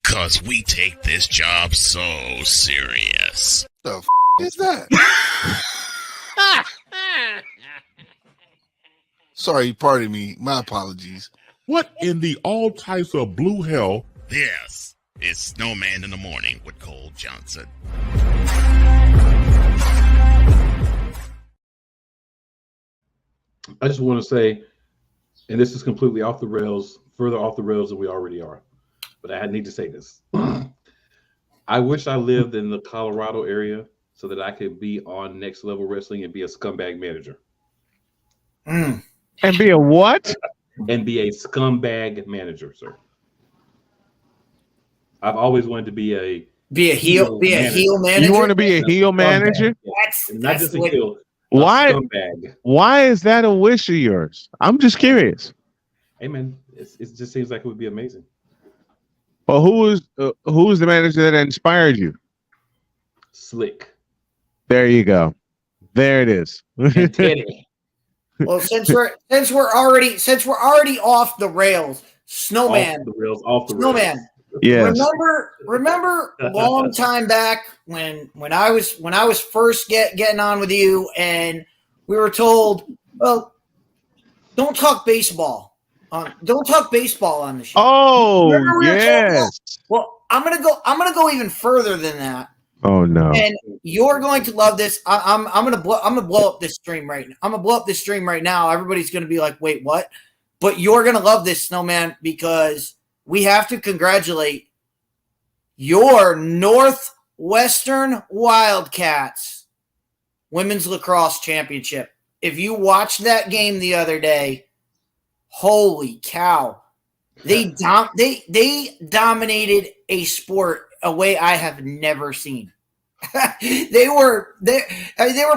Speaker 8: Cause we take this job so serious.
Speaker 22: The f*** is that? Sorry, pardon me. My apologies.
Speaker 23: What in the all types of blue hell?
Speaker 8: This is Snowman in the Morning with Cole Johnson.
Speaker 2: I just want to say, and this is completely off the rails, further off the rails than we already are, but I need to say this. I wish I lived in the Colorado area so that I could be on Next Level Wrestling and be a scumbag manager.
Speaker 4: And be a what?
Speaker 2: And be a scumbag manager, sir. I've always wanted to be a
Speaker 7: heel manager.
Speaker 4: You want to be a heel manager?
Speaker 2: Not just a heel.
Speaker 4: Why?
Speaker 2: Scumbag.
Speaker 4: Why is that a wish of yours? I'm just curious.
Speaker 2: Hey man, it just seems like it would be amazing.
Speaker 4: Well, who was the manager that inspired you?
Speaker 2: Slick.
Speaker 4: There you go. There it is.
Speaker 2: And Teddy.
Speaker 7: Well, since we're already off the rails, Snowman.
Speaker 2: Off the
Speaker 7: Snowman.
Speaker 2: rails.
Speaker 4: Yes.
Speaker 7: Remember long time back when I was first getting on with you, and we were told, well, don't talk baseball. Don't talk baseball on the show.
Speaker 4: Oh, yes.
Speaker 7: Well, I'm gonna go even further than that.
Speaker 4: Oh no.
Speaker 7: And you're going to love this. I'm gonna blow up this stream right now. I'm gonna blow up this stream right now. Everybody's gonna be like, wait, what? But you're gonna love this, Snowman, because we have to congratulate your Northwestern Wildcats Women's Lacrosse Championship. If you watched that game the other day, holy cow. They dominated a sport a way I have never seen. They were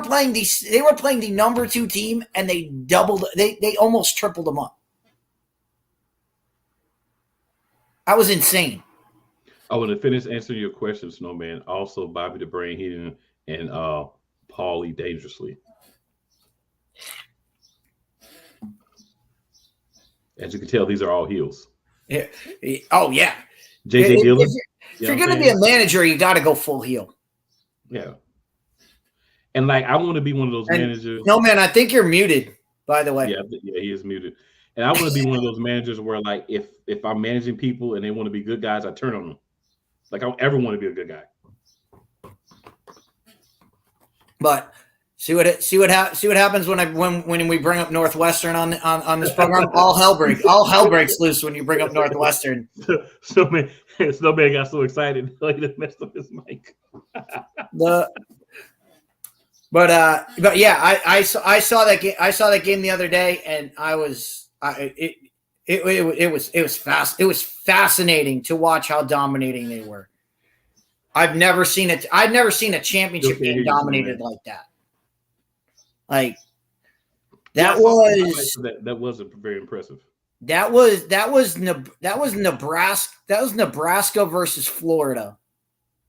Speaker 7: playing the number 2 team, and they almost tripled them up. That was insane.
Speaker 2: I want to finish answering your question, Snowman. Also, Bobby the Brain Heenan and Paulie Dangerously. As you can tell, these are all heels.
Speaker 7: Yeah. Oh yeah.
Speaker 2: JJ Dillon.
Speaker 7: If you're going to be a manager, you got to go full heel.
Speaker 2: Yeah. And like, I want to be one of those managers.
Speaker 7: No, man, I think you're muted, by the way.
Speaker 2: Yeah, he is muted. And I want to be one of those managers where, like, if I'm managing people and they want to be good guys, I turn on them. Like, I don't ever want to be a good guy.
Speaker 7: But see what happens when we bring up Northwestern on this program. All hell breaks loose when you bring up Northwestern.
Speaker 2: Snowman got so excited he messed up his mic.
Speaker 7: But yeah, I saw that game. I saw that game the other day, and it was fast. It was fascinating to watch how dominating they were. I've never seen a championship game dominated like that. Like that was
Speaker 2: very impressive.
Speaker 7: That was Nebraska. That was Nebraska versus Florida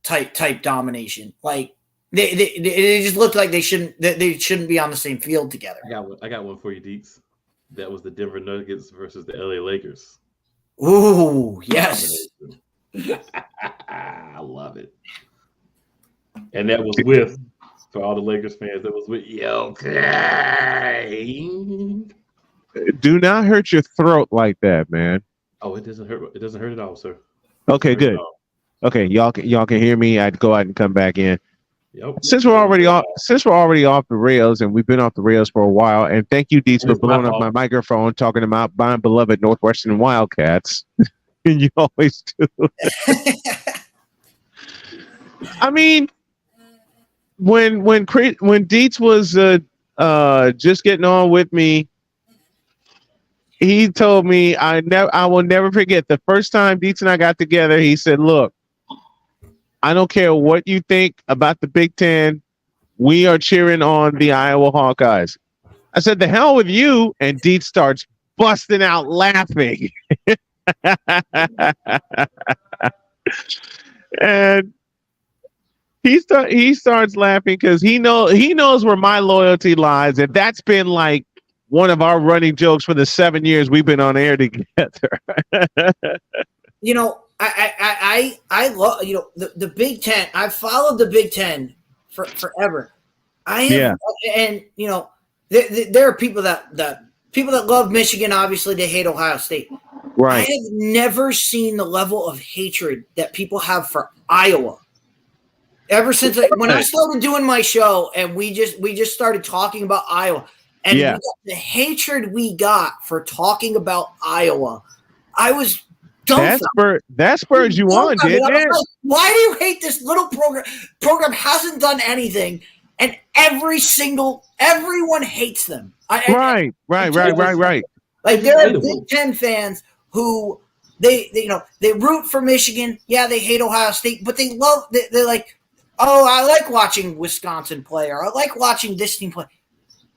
Speaker 7: type domination. Like They just looked like they shouldn't be on the same field together.
Speaker 2: I got one for you, Deets. That was the Denver Nuggets versus the LA Lakers.
Speaker 7: Ooh, yes.
Speaker 2: I love it. And that was with, for all the Lakers fans, that was with okay.
Speaker 4: Do not hurt your throat like that, man.
Speaker 2: Oh, it doesn't hurt. It doesn't hurt at all, sir.
Speaker 4: Okay, good. Okay, y'all can hear me. I'd go out and come back in.
Speaker 2: Yep.
Speaker 4: Since we're already off the rails, and we've been off the rails for a while, and thank you, Deets, for blowing up my microphone talking about my beloved Northwestern Wildcats. And you always do. I mean, when Deets was just getting on with me, he told me I will never forget the first time Deets and I got together. He said, "Look, I don't care what you think about the Big Ten. We are cheering on the Iowa Hawkeyes." I said, "The hell with you!" And Deets starts busting out laughing. And he starts laughing because he knows where my loyalty lies, and that's been like one of our running jokes for the 7 years we've been on air together.
Speaker 7: You know, I love, you know, the Big Ten. I've followed the Big Ten forever. And you know, there are people that love Michigan. Obviously, they hate Ohio State.
Speaker 4: Right.
Speaker 7: I have never seen the level of hatred that people have for Iowa. Ever since when I started doing my show and we just started talking about Iowa, and the hatred we got for talking about Iowa, I was dumbfounded.
Speaker 4: That spurred you on, didn't it?
Speaker 7: Like, why do you hate this little program? Program hasn't done anything, and everyone hates them.
Speaker 4: Right.
Speaker 7: Like there are Big Ten fans who they root for Michigan. Yeah, they hate Ohio State, but they're like, oh, I like watching Wisconsin play, or I like watching this team play.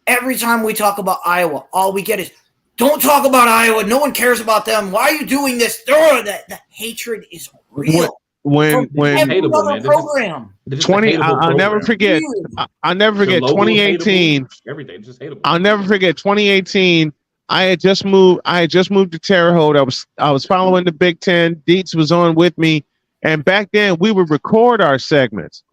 Speaker 7: Every time we talk about Iowa, all we get is, don't talk about Iowa. No one cares about them. Why are you doing this? The hatred is real.
Speaker 4: When
Speaker 7: every other program.
Speaker 4: I'll never forget 2018.
Speaker 2: Everything just hateable.
Speaker 4: I'll never forget 2018. I had just moved to Terre Haute. I was following the Big Ten. Deets was on with me, and back then we would record our segments.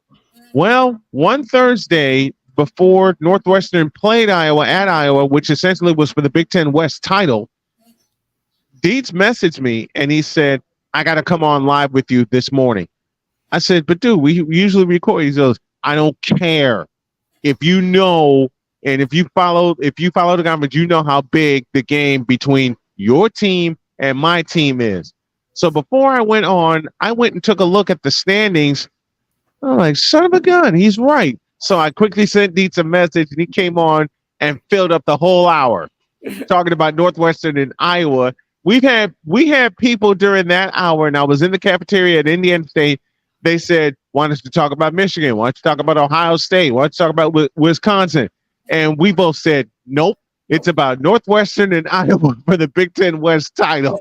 Speaker 4: Well, one Thursday before Northwestern played Iowa at Iowa, which essentially was for the Big Ten West title, Deets messaged me and he said, "I got to come on live with you this morning." I said, "But dude, we usually record." He goes, "I don't care. If you know, and if you follow the conference, you know how big the game between your team and my team is." So before I went on, I went and took a look at the standings. I'm like, son of a gun, he's right. So I quickly sent Deets a message, and he came on and filled up the whole hour talking about Northwestern and Iowa. We had people during that hour, and I was in the cafeteria at Indiana State. They said, "Want us to talk about Michigan? Want us to talk about Ohio State? Want us to talk about Wisconsin?" And we both said, "Nope. It's about Northwestern and Iowa for the Big Ten West title."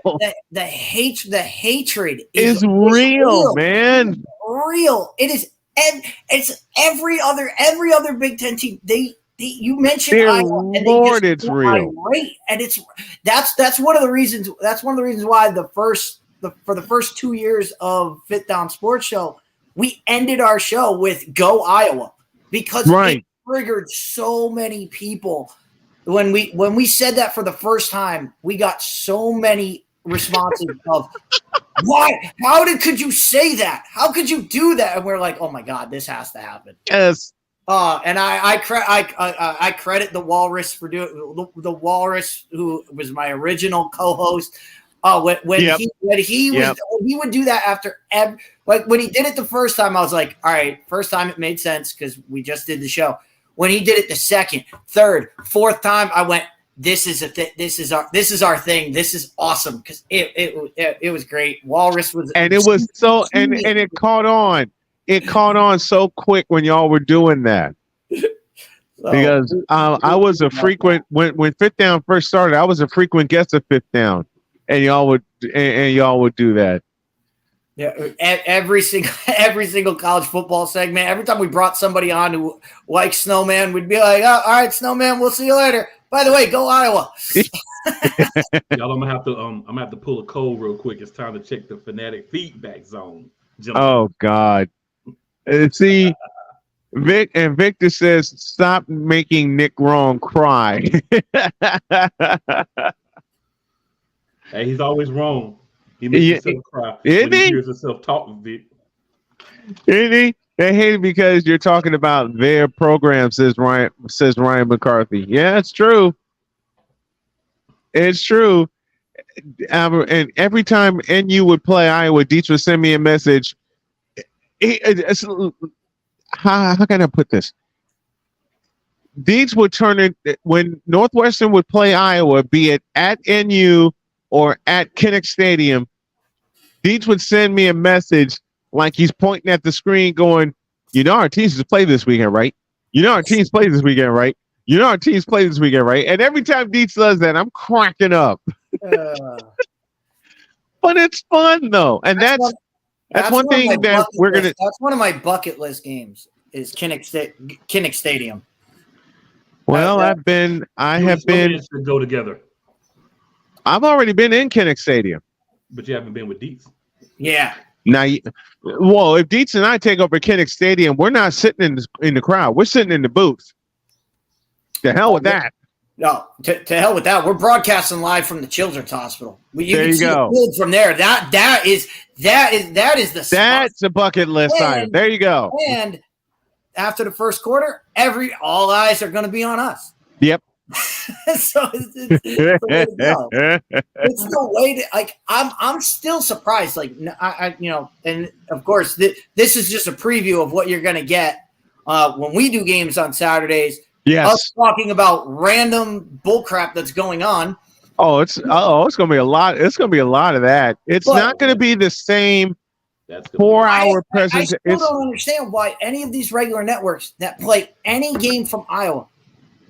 Speaker 7: The hatred
Speaker 4: is real, man.
Speaker 7: Real. It is. And it's every other Big Ten team. You mentioned Iowa, and
Speaker 4: it's real.
Speaker 7: Irate, and that's one of the reasons. That's one of the reasons why for the first 2 years of Fifth Down Sports Show, we ended our show with "Go Iowa," because it triggered so many people. When we said that for the first time, we got so many responses of, "Why? Could you say that? How could you do that?" And we're like, "Oh my God, this has to happen."
Speaker 4: Yes.
Speaker 7: And I credit the Walrus for doing the Walrus, who was my original co-host. When he would do that after when he did it the first time, I was like, all right, first time it made sense because we just did the show. When he did it the second, third, fourth time, I went, this is our thing. This is awesome because it was great. Walrus was,
Speaker 4: and it was so, and it caught on. It caught on so quick when y'all were doing that. Because I was a frequent when Fifth Down first started. I was a frequent guest of Fifth Down, and y'all would do that.
Speaker 7: Yeah, every single college football segment. Every time we brought somebody on who likes Snowman, we'd be like, oh, "All right, Snowman, we'll see you later." By the way, go Iowa.
Speaker 2: Y'all, I'm gonna have to pull a code real quick. It's time to check the fanatic feedback zone. Gentlemen.
Speaker 4: Oh God. See, Victor says, "Stop making Nick Wrong cry."
Speaker 2: Hey, he's always wrong. He makes himself cry when he hears himself talk, Vic.
Speaker 4: Isn't he? They hate it because you're talking about their program, says Ryan McCarthy. Yeah, it's true. It's true. And every time NU would play Iowa, DIETZ would send me a message. How can I put this? DIETZ would turn it when Northwestern would play Iowa, be it at NU or at Kinnick Stadium. DIETZ would send me a message like he's pointing at the screen going, "You know our teams play this weekend, right? You know our teams play this weekend, right? You know our teams play this weekend, right?" And every time DIETZ does that, I'm cracking up. But it's fun though. And that's one thing that we're going to...
Speaker 7: That's one of my bucket list games is Kinnick Stadium.
Speaker 4: Well, I have been...
Speaker 2: To go together.
Speaker 4: I've already been in Kinnick Stadium.
Speaker 2: But you haven't been with DIETZ.
Speaker 7: Yeah.
Speaker 4: Now, well, if DIETZ and I take over Kinnick Stadium, we're not sitting in the crowd. We're sitting in the booth. To hell with that.
Speaker 7: No, to hell with that. We're broadcasting live from the Children's Hospital.
Speaker 4: There you go.
Speaker 7: The field from there. That is the spot.
Speaker 4: That's a bucket list item. There you go.
Speaker 7: And after the first quarter, all eyes are going to be on us.
Speaker 4: Yep.
Speaker 7: So it's the way to go. It's the way to, like, I'm still surprised. Like, I and of course this is just a preview of what you're going to get when we do games on Saturdays.
Speaker 4: Yes.
Speaker 7: Us talking about random bullcrap that's going on.
Speaker 4: It's going to be a lot. It's going to be a lot of that. It's not going to be the same 4-hour presentation.
Speaker 7: I still don't understand why any of these regular networks that play any game from Iowa,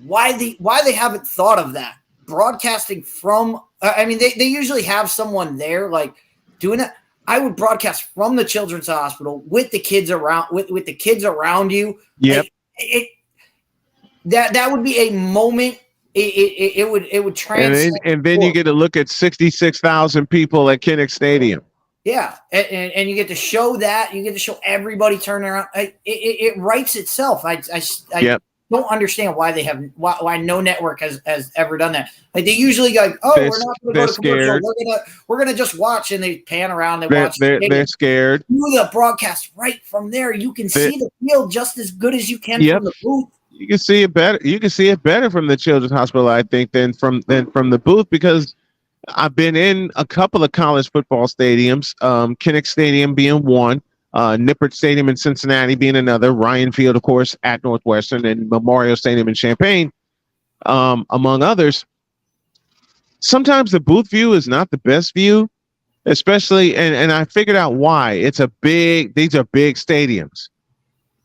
Speaker 7: why they haven't thought of that broadcasting from. I mean, they usually have someone there like doing it. I would broadcast from the Children's Hospital with the kids around with the kids around you.
Speaker 4: Yep.
Speaker 7: That would be a moment. It would transcend.
Speaker 4: And then you get to look at 66,000 people at Kinnick Stadium.
Speaker 7: Yeah, and you get to show that. You get to show everybody turning around. It writes itself. I don't understand why no network has ever done that. Like they usually go, "Oh, we're not going to go to commercial. We're gonna just watch," and they pan around.
Speaker 4: They're scared.
Speaker 7: Do the broadcast right from there. You can see the field just as good as you can from the booth.
Speaker 4: You can see it better. You can see it better from the Children's Hospital, I think, than from the booth, because I've been in a couple of college football stadiums. Kinnick Stadium being one, Nippert Stadium in Cincinnati being another, Ryan Field, of course, at Northwestern, and Memorial Stadium in Champaign, among others. Sometimes the booth view is not the best view, especially, and I figured out why. These are big stadiums.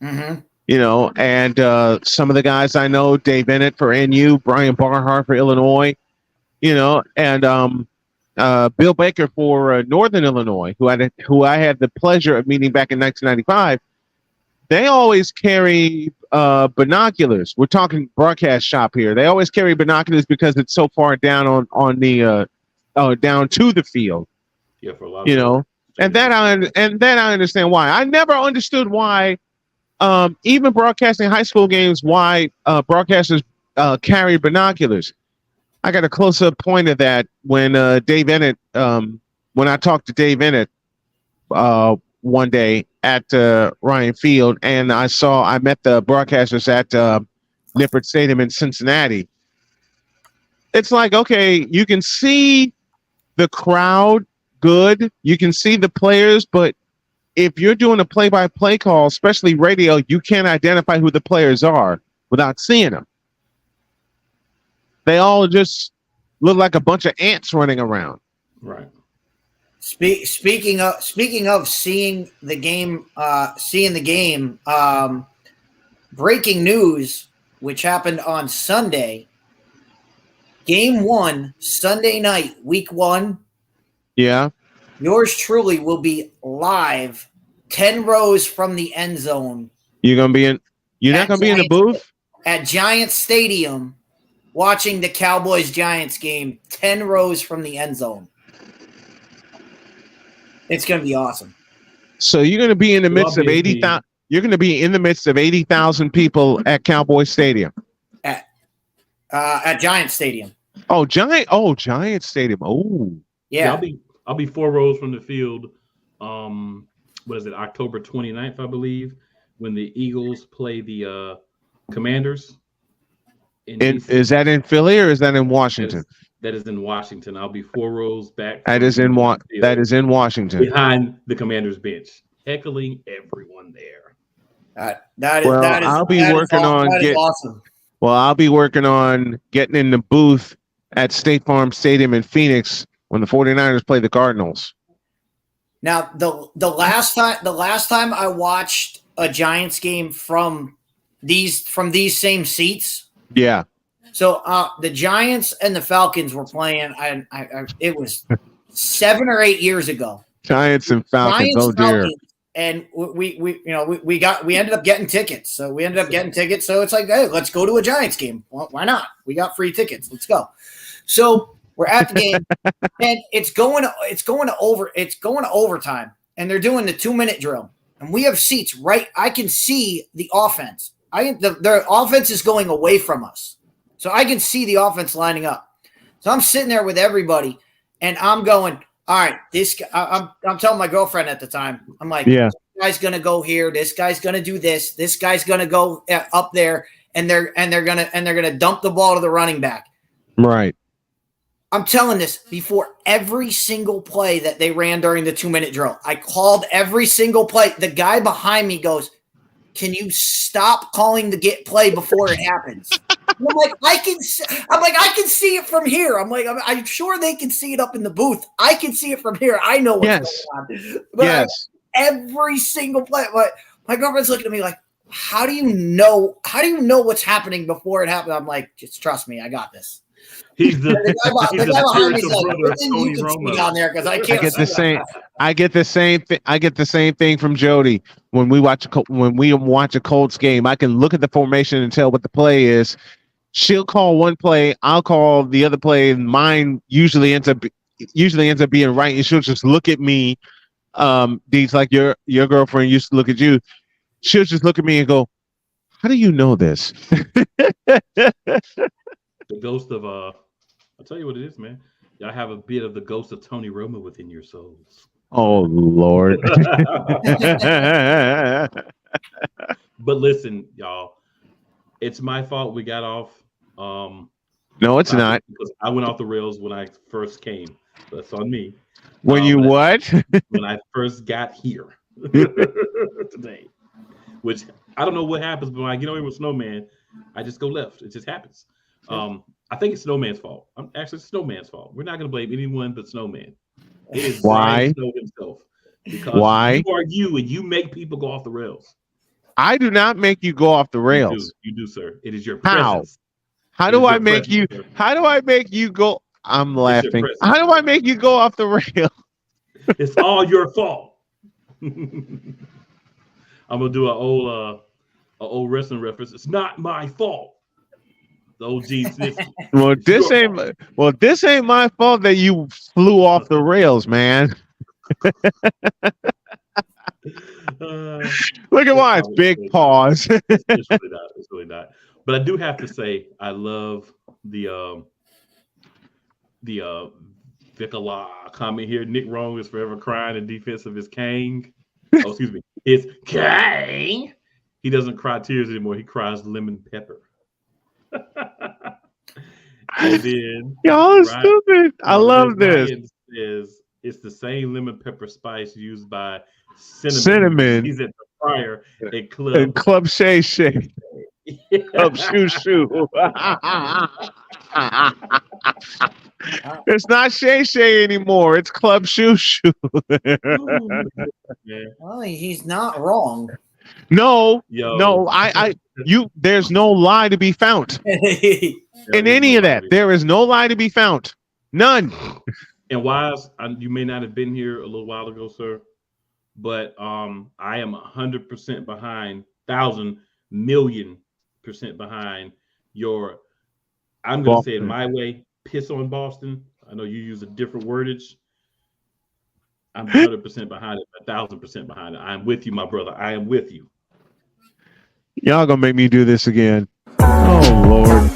Speaker 7: Mm-hmm.
Speaker 4: And some of the guys I know, Dave Bennett for NU, Brian Barhart for Illinois, and Bill Baker for Northern Illinois, who I had the pleasure of meeting back in 1995. They always carry binoculars. We're talking broadcast shop here. They always carry binoculars because it's so far down on the down to the field.
Speaker 2: Yeah, for a lot of
Speaker 4: and then I understand why. I never understood why. Even broadcasting high school games, why broadcasters carry binoculars. I got a close-up point of that when Dave Bennett, when I talked to Dave Bennett one day at Ryan Field, and I met the broadcasters at Nippert Stadium in Cincinnati. It's like, okay, you can see the crowd good, you can see the players, but if you're doing a play-by-play call, especially radio, you can't identify who the players are without seeing them. They all just look like a bunch of ants running around.
Speaker 2: Right.
Speaker 7: Speaking of seeing the game, breaking news, which happened on Sunday. Game 1, Sunday night, week 1.
Speaker 4: Yeah.
Speaker 7: yours truly will be live 10 rows from the end zone.
Speaker 4: You're not gonna be in the booth?
Speaker 7: At Giants Stadium, watching the Cowboys-Giants game 10 rows from the end zone. It's going to be awesome.
Speaker 4: So you're going to be in the midst of 80,000. You're going to be in the midst of 80,000 people at Cowboy Stadium.
Speaker 7: At Giants Stadium.
Speaker 4: Oh, Giants Stadium. Oh,
Speaker 7: yeah.
Speaker 2: I'll be 4 rows from the field. What is it? October 29th, I believe, when the Eagles play the Commanders.
Speaker 4: Is that in Philly or is that in Washington?
Speaker 2: That is in Washington. I'll be 4 rows back.
Speaker 4: That is in Washington.
Speaker 2: Behind the Commander's bench, heckling everyone there.
Speaker 4: I'll be working on
Speaker 7: awesome.
Speaker 4: Well, I'll be working on getting in the booth at State Farm Stadium in Phoenix when the 49ers play the Cardinals.
Speaker 7: Now, the last time I watched a Giants game from these same seats.
Speaker 4: Yeah.
Speaker 7: So the Giants and the Falcons were playing. It was 7 or 8 years ago.
Speaker 4: Giants and Falcons. Oh dear.
Speaker 7: And we ended up getting tickets. So So it's like, hey, let's go to a Giants game. Well, why not? We got free tickets. Let's go. So we're at the game, and it's going to overtime, and they're doing the 2-minute drill, and we have seats right. I can see the offense. Their offense is going away from us, so I can see the offense lining up. So I'm sitting there with everybody, and I'm going, all right, this guy, I'm telling my girlfriend at the time, I'm like,
Speaker 4: yeah,
Speaker 7: this guy's gonna go here, this guy's gonna do this guy's gonna go up there, and they're gonna dump the ball to the running back.
Speaker 4: Right.
Speaker 7: I'm telling this before every single play that they ran during the 2-minute drill. I called every single play. The guy behind me goes, "Can you stop calling the get play before it happens?" I'm like, I can see it from here. I'm sure they can see it up in the booth. I can see it from here. I know what's going on. But every single play. But my girlfriend's looking at me like, how do you know what's happening before it happens? I'm like, just trust me, I got this.
Speaker 2: He's the
Speaker 7: guy behind me is like, you can see down there because I can't.
Speaker 4: I get the same thing from Jody when we watch a Colts game. I can look at the formation and tell what the play is. She'll call one play, I'll call the other play, and mine usually ends up being right. And she'll just look at me. These like your girlfriend used to look at you. She'll just look at me and go, "How do you know this?"
Speaker 2: The ghost of I'll tell you what it is, man. Y'all have a bit of the ghost of Tony Romo within your souls.
Speaker 4: Oh Lord.
Speaker 2: But listen, y'all, it's my fault we got off.
Speaker 4: No, it's not.
Speaker 2: Because I went off the rails when I first came. That's on me.
Speaker 4: When you what?
Speaker 2: When I first got here today. Which I don't know what happens, but when I get over with Snowman, I just go left. It just happens. I think it's Snowman's fault. It's Snowman's fault. We're not going to blame anyone but Snowman. It is
Speaker 4: why
Speaker 2: Snow himself. Because
Speaker 4: why
Speaker 2: you are you, and you make people go off the rails.
Speaker 4: I do not make you go off the rails.
Speaker 2: You do, sir. It is your
Speaker 4: How?
Speaker 2: presence.
Speaker 4: How do I make you? How do I make you go? I'm laughing. How do I make you go off the rails?
Speaker 2: It's all your fault. I'm gonna do an old wrestling reference. It's not my fault. The old Gene Smith.
Speaker 4: Well, this ain't my fault that you flew off the rails, man. Look at why it's big pause.
Speaker 2: It's really not. But I do have to say, I love the Vicala comment here. Nick Wrong is forever crying in defense of his Kang. Oh, excuse me, his Kang. He doesn't cry tears anymore. He cries lemon pepper. And then
Speaker 4: y'all are stupid. I love this.
Speaker 2: It's the same lemon pepper spice used by Cinnamon. He's at the fryer at
Speaker 4: Club Shay Shay. Club Shoo Shoo. It's not Shay Shay anymore. It's Club Shoo Shoo.
Speaker 7: Well, he's not wrong.
Speaker 4: No, there's no lie to be found in any of that. There is no lie to be found. None.
Speaker 2: And Wise, you may not have been here a little while ago, sir, but I am 100% behind, 1,000,000,000% behind your. I'm going to say it my way. Piss on Boston. I know you use a different wordage. I'm 100% behind it, 1,000% behind it. I'm with you, my brother. I am with you.
Speaker 4: Y'all gonna make me do this again. Oh Lord.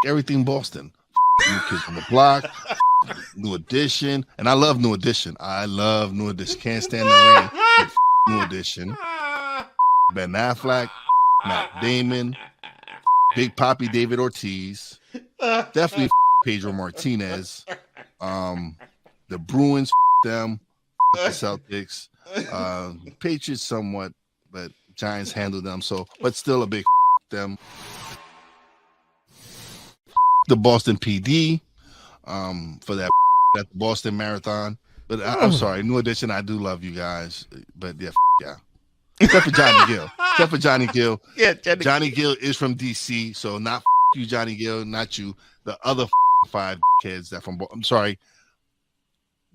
Speaker 22: Everything Boston. New Kids on the Block, New Edition, and I love New Edition. I love New Edition. Can't stand the rain. New Edition. Ben Affleck, Matt Damon, Big Papi David Ortiz, definitely Pedro Martinez. The Bruins, them, the Celtics, Patriots somewhat, but Giants handled them. So, but still a big them. The Boston PD for that Boston Marathon. But I'm sorry, New Edition, I do love you guys. But yeah. Except for Johnny Gill. Except for Johnny Gill.
Speaker 18: Yeah,
Speaker 22: Johnny Gill is from DC, so not you, Johnny Gill, not you. The other 5 kids that from I'm sorry,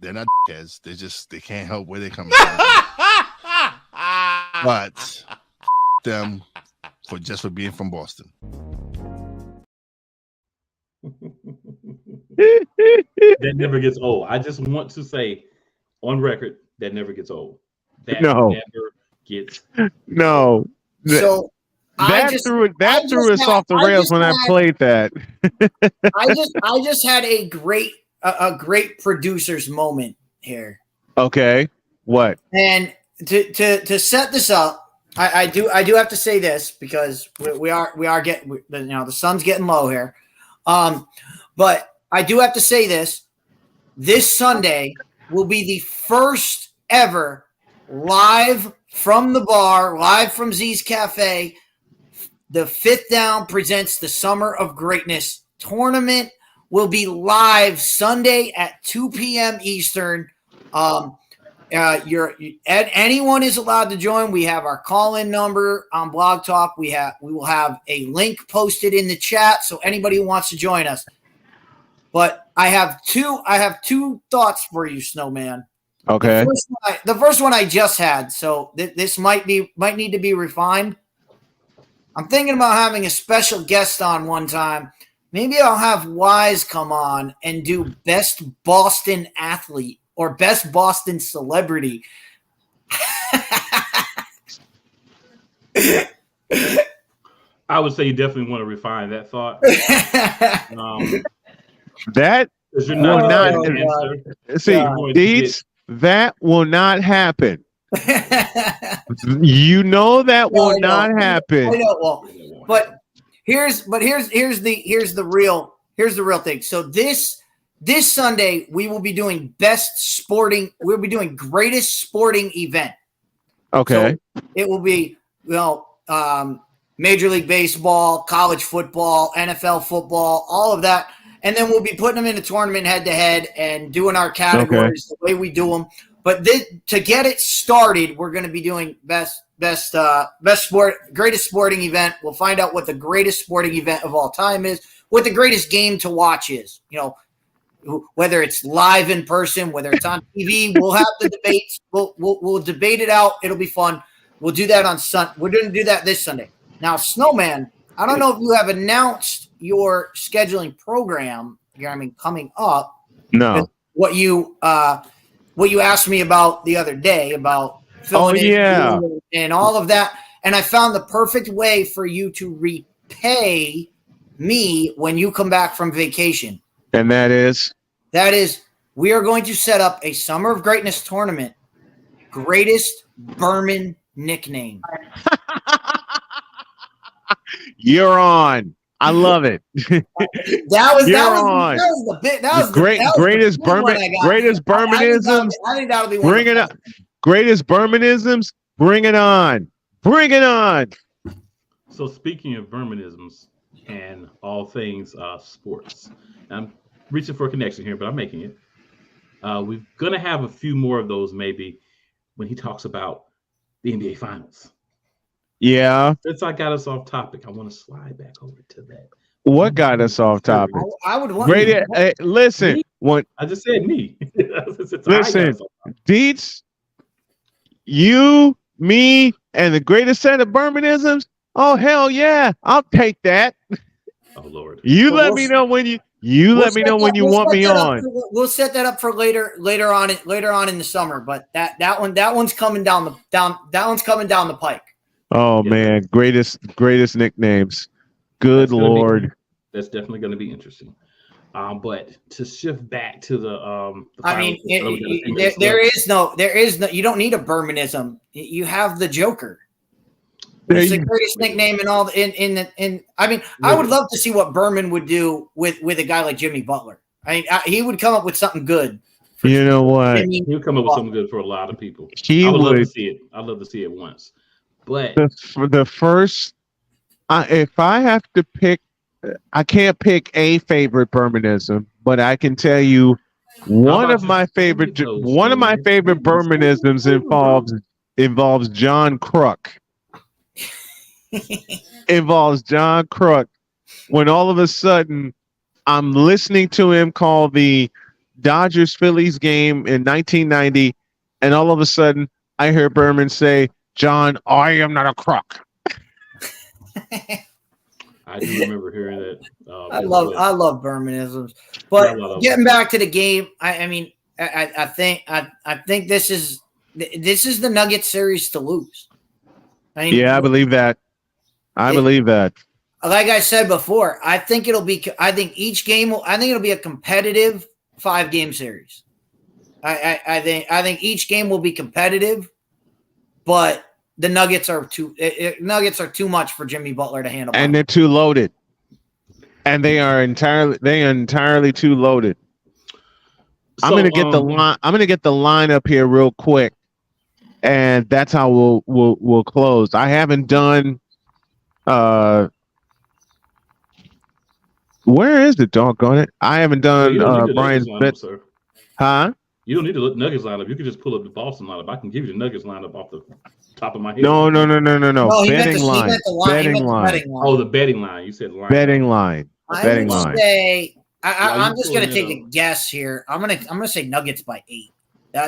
Speaker 22: they're not kids. They can't help where they come from. But them for being from Boston.
Speaker 2: That never gets old. I just want to say on record that never gets old. That never gets
Speaker 4: no.
Speaker 7: So
Speaker 4: that threw us off the rails when I played that.
Speaker 7: I just had a great producer's moment here.
Speaker 4: Okay. What?
Speaker 7: And to set this up, I do have to say this because we are getting the sun's getting low here. But I do have to say this. This Sunday will be the first ever live from the bar, live from Z's Cafe. The Fifth Down presents the Summer of Greatness tournament. Will be live Sunday at 2 p.m. Eastern. Anyone is allowed to join. We have our call-in number on Blog Talk. We will have a link posted in the chat, so anybody who wants to join us. But I have two thoughts for you, Snowman.
Speaker 4: Okay.
Speaker 7: The first one I just had, so this might need to be refined. I'm thinking about having a special guest on one time. Maybe I'll have Wise come on and do Best Boston Athlete or Best Boston Celebrity.
Speaker 2: I would say you definitely want to refine that thought.
Speaker 4: That
Speaker 2: will
Speaker 4: not see, DIETZ, that will not happen. You know that will not happen.
Speaker 7: I know. Well, but here's the real thing. So this Sunday we will be doing we'll be doing greatest sporting event.
Speaker 4: Okay.
Speaker 7: So it will be Major League Baseball, college football, NFL football, all of that. And then we'll be putting them in a tournament head-to-head and doing our categories the way we do them. But to get it started, we're going to be doing greatest sporting event. We'll find out what the greatest sporting event of all time is, what the greatest game to watch is. Whether it's live in person, whether it's on TV, we'll have the debates. We'll debate it out. It'll be fun. We'll do that on Sunday. We're going to do that this Sunday. Now, Snowman, I don't know if you have announced your scheduling program coming up.
Speaker 4: No.
Speaker 7: What you asked me about the other day about filling in and all of that. And I found the perfect way for you to repay me when you come back from vacation.
Speaker 4: And that is
Speaker 7: we are going to set up a Summer of Greatness tournament. Greatest Berman nickname.
Speaker 4: You're on. I love it.
Speaker 7: That was the
Speaker 4: greatest Bermanisms.
Speaker 7: I think that'll be
Speaker 4: bring it up. Greatest Bermanisms. Bring it on. Bring it on.
Speaker 2: So speaking of Bermanisms and all things sports, I'm reaching for a connection here, but I'm making it. We're gonna have a few more of those maybe when he talks about the NBA Finals.
Speaker 4: Yeah.
Speaker 2: Since I got us off topic, I want to slide back over to that.
Speaker 4: What got us off topic?
Speaker 7: I would want.
Speaker 4: Great. Listen.
Speaker 2: Me?
Speaker 4: What?
Speaker 2: I just said me.
Speaker 4: Listen, Dietz, you, me, and the greatest set of Birminisms. Oh hell yeah, I'll take that.
Speaker 2: Oh Lord.
Speaker 4: You let me know when you let me know when you want me on.
Speaker 7: We'll set that up for later on in the summer. But that one's coming down the pike.
Speaker 4: Oh man, greatest nicknames. Good Lord.
Speaker 2: That's definitely going to be interesting. But to shift back to the
Speaker 7: I mean, there is no. You don't need a Birminism. You have the Joker. It's the greatest nickname in all. I mean, I would love to see what Berman would do with a guy like Jimmy Butler. I mean, he would come up with something good.
Speaker 4: You know what?
Speaker 2: He would come up with something good for a lot of people. I would love to see it. I'd love to see it once. But
Speaker 4: for the first, if I have to pick, I can't pick a favorite Birminism, but I can tell you one of my favorite Birminisms involves John Kruk. Involves John Kruk. When all of a sudden I'm listening to him call the Dodgers-Phillies game in 1990, and all of a sudden I hear Berman say, "John, I am not a crook."
Speaker 2: I do remember hearing that.
Speaker 7: I love Birminisms, but getting back to the game, I mean, I think this is the Nuggets series to lose. I mean,
Speaker 4: yeah, I believe that. I believe that.
Speaker 7: Like I said before, I think it'll be a competitive 5-game series. I think each game will be competitive, but the Nuggets are too much for Jimmy Butler to handle.
Speaker 4: And they're too loaded. And they are entirely too loaded. I'm gonna get the line. I'm gonna get the line up here real quick, and that's how we'll close. I haven't done. Where is it? Doggone it! I haven't done Brian's bet. Huh?
Speaker 2: You don't need to look Nuggets lineup. You can just pull up the Boston lineup. I can give you the Nuggets lineup off the top of my head.
Speaker 4: No.
Speaker 7: Betting
Speaker 4: line. Betting line.
Speaker 2: Oh, the betting line. You said line.
Speaker 4: Betting line. Betting line.
Speaker 7: I'm just gonna take a guess here. I'm gonna say Nuggets by 8.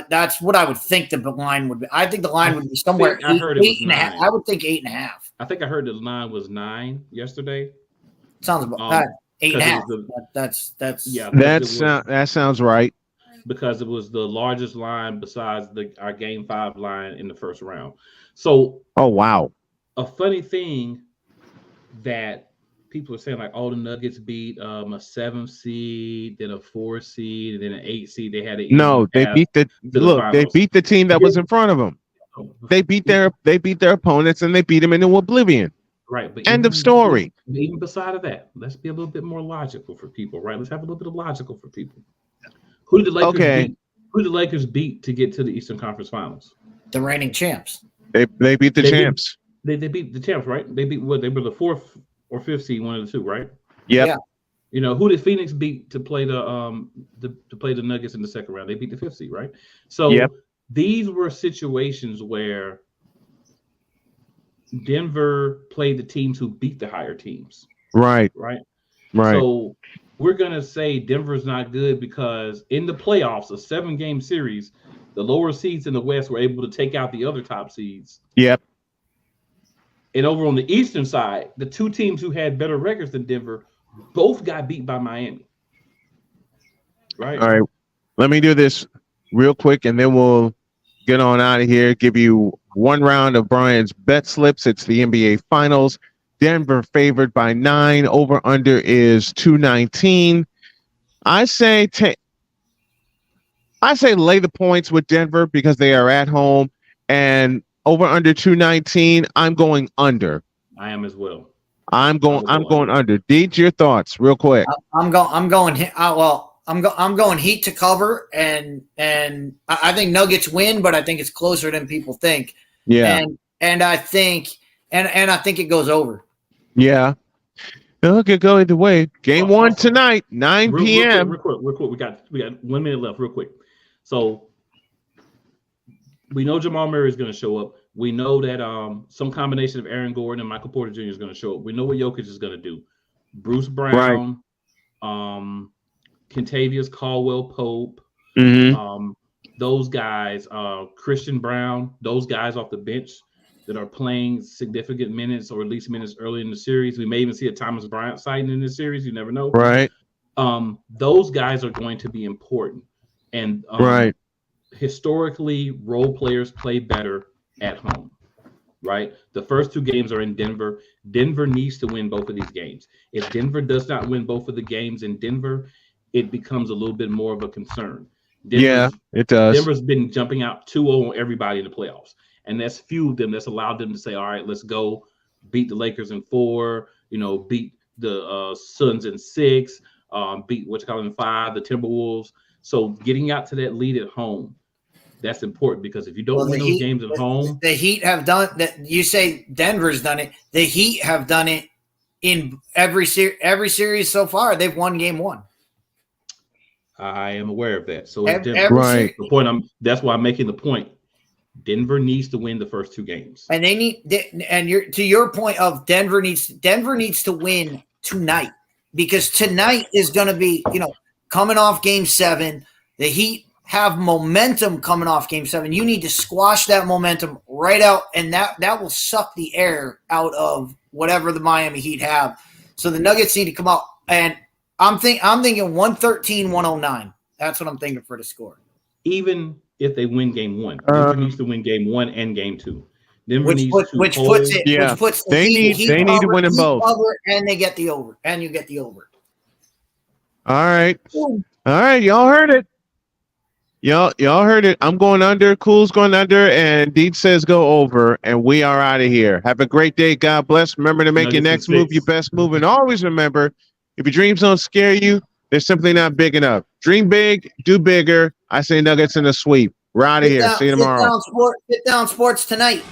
Speaker 7: That's what I would think the line would be. I think the line would be somewhere 8.5. I would think 8.5.
Speaker 2: I think I heard the line was 9 yesterday.
Speaker 7: Sounds about 8.5.
Speaker 4: That sounds right.
Speaker 2: Because it was the largest line besides our Game 5 line in the first round. So,
Speaker 4: oh wow,
Speaker 2: a funny thing that people are saying, like, the Nuggets beat a 7 seed, then a 4 seed, and then an 8 seed. They had they
Speaker 4: beat they beat the team that was in front of them. They beat their opponents and they beat them into oblivion.
Speaker 2: Right. But
Speaker 4: end of story.
Speaker 2: Even beside of that, let's be a little bit more logical for people, right? Let's have a little bit of logical for people. Who did the Lakers beat? Who did the Lakers beat to get to the Eastern Conference Finals?
Speaker 7: The reigning champs.
Speaker 4: They beat the champs.
Speaker 2: They beat the champs, right? They beat what? They were the 4th or 5th seed, one of the two, right?
Speaker 4: Yep. Yeah.
Speaker 2: You know, who did Phoenix beat to play the Nuggets in the second round? They beat the 5th seed, right? So these were situations where Denver played the teams who beat the higher teams.
Speaker 4: Right.
Speaker 2: Right.
Speaker 4: Right.
Speaker 2: So we're going to say Denver's not good because in the playoffs, a 7-game series, the lower seeds in the West were able to take out the other top seeds.
Speaker 4: Yep.
Speaker 2: And over on the Eastern side, the two teams who had better records than Denver both got beat by Miami. Right.
Speaker 4: All right. Let me do this real quick, and then we'll get on out of here. Give you one round of Brian's bet slips. It's the NBA Finals. Denver favored by 9. Over under is 219. I say lay the points with Denver because they are at home, and over under 219. I'm going under.
Speaker 2: I am as well.
Speaker 4: I'm going under. Deej, your thoughts, real quick.
Speaker 7: I'm going Heat to cover, and I think Nuggets win, but I think it's closer than people think.
Speaker 4: Yeah,
Speaker 7: and I think it goes over.
Speaker 4: Yeah, it could go either way. Game 1 tonight, 9 p.m.
Speaker 2: Real quick. We got 1 minute left. Real quick. So We know Jamal Murray is going to show up. We know that some combination of Aaron Gordon and Michael Porter Jr. is going to show up. We know what Jokic is going to do. Bruce Brown, Kentavious Caldwell-Pope, those guys, Christian Brown, those guys off the bench that are playing significant minutes or at least minutes early in the series. We may even see a Thomas Bryant sighting in this series. You never know.
Speaker 4: Right.
Speaker 2: Those guys are going to be important. And historically, role players play better at home, right? The first two games are in Denver. Denver needs to win both of these games. If Denver does not win both of the games in Denver, it becomes a little bit more of a concern.
Speaker 4: It does.
Speaker 2: Denver's been jumping out 2-0 on everybody in the playoffs, and that's fueled them. That's allowed them to say, all right, let's go beat the Lakers in 4, beat the Suns in 6, beat in 5, the Timberwolves. So getting out to that lead at home, that's important, because if you don't win those games at home,
Speaker 7: the Heat have done that. You say Denver's done it. The Heat have done it in every series so far. They've won game 1.
Speaker 2: I am aware of that. So
Speaker 7: the
Speaker 2: point. That's why I'm making the point. Denver needs to win the first 2 games,
Speaker 7: and they need. And to your point of Denver needs to win tonight, because tonight is going to be coming off game 7. The Heat have momentum coming off game 7. You need to squash that momentum right out, and that will suck the air out of whatever the Miami Heat have. So the Nuggets need to come out, and I'm thinking 113-109. That's what I'm thinking for the score.
Speaker 2: Even if they win game 1, Denver needs to win game 1 and game 2. Denver
Speaker 7: Which puts
Speaker 4: they need to win them both,
Speaker 7: and they get the over, and you get the over.
Speaker 4: All right, y'all heard it. Y'all heard it. I'm going under. Cool's going under, and DIETZ says go over, and we are out of here. Have a great day. God bless. Remember to make your next move your best move, and always remember, if your dreams don't scare you, they're simply not big enough. Dream big, do bigger. I say Nuggets in the sweep. We're out of here. See you tomorrow.
Speaker 7: Sit down sports tonight.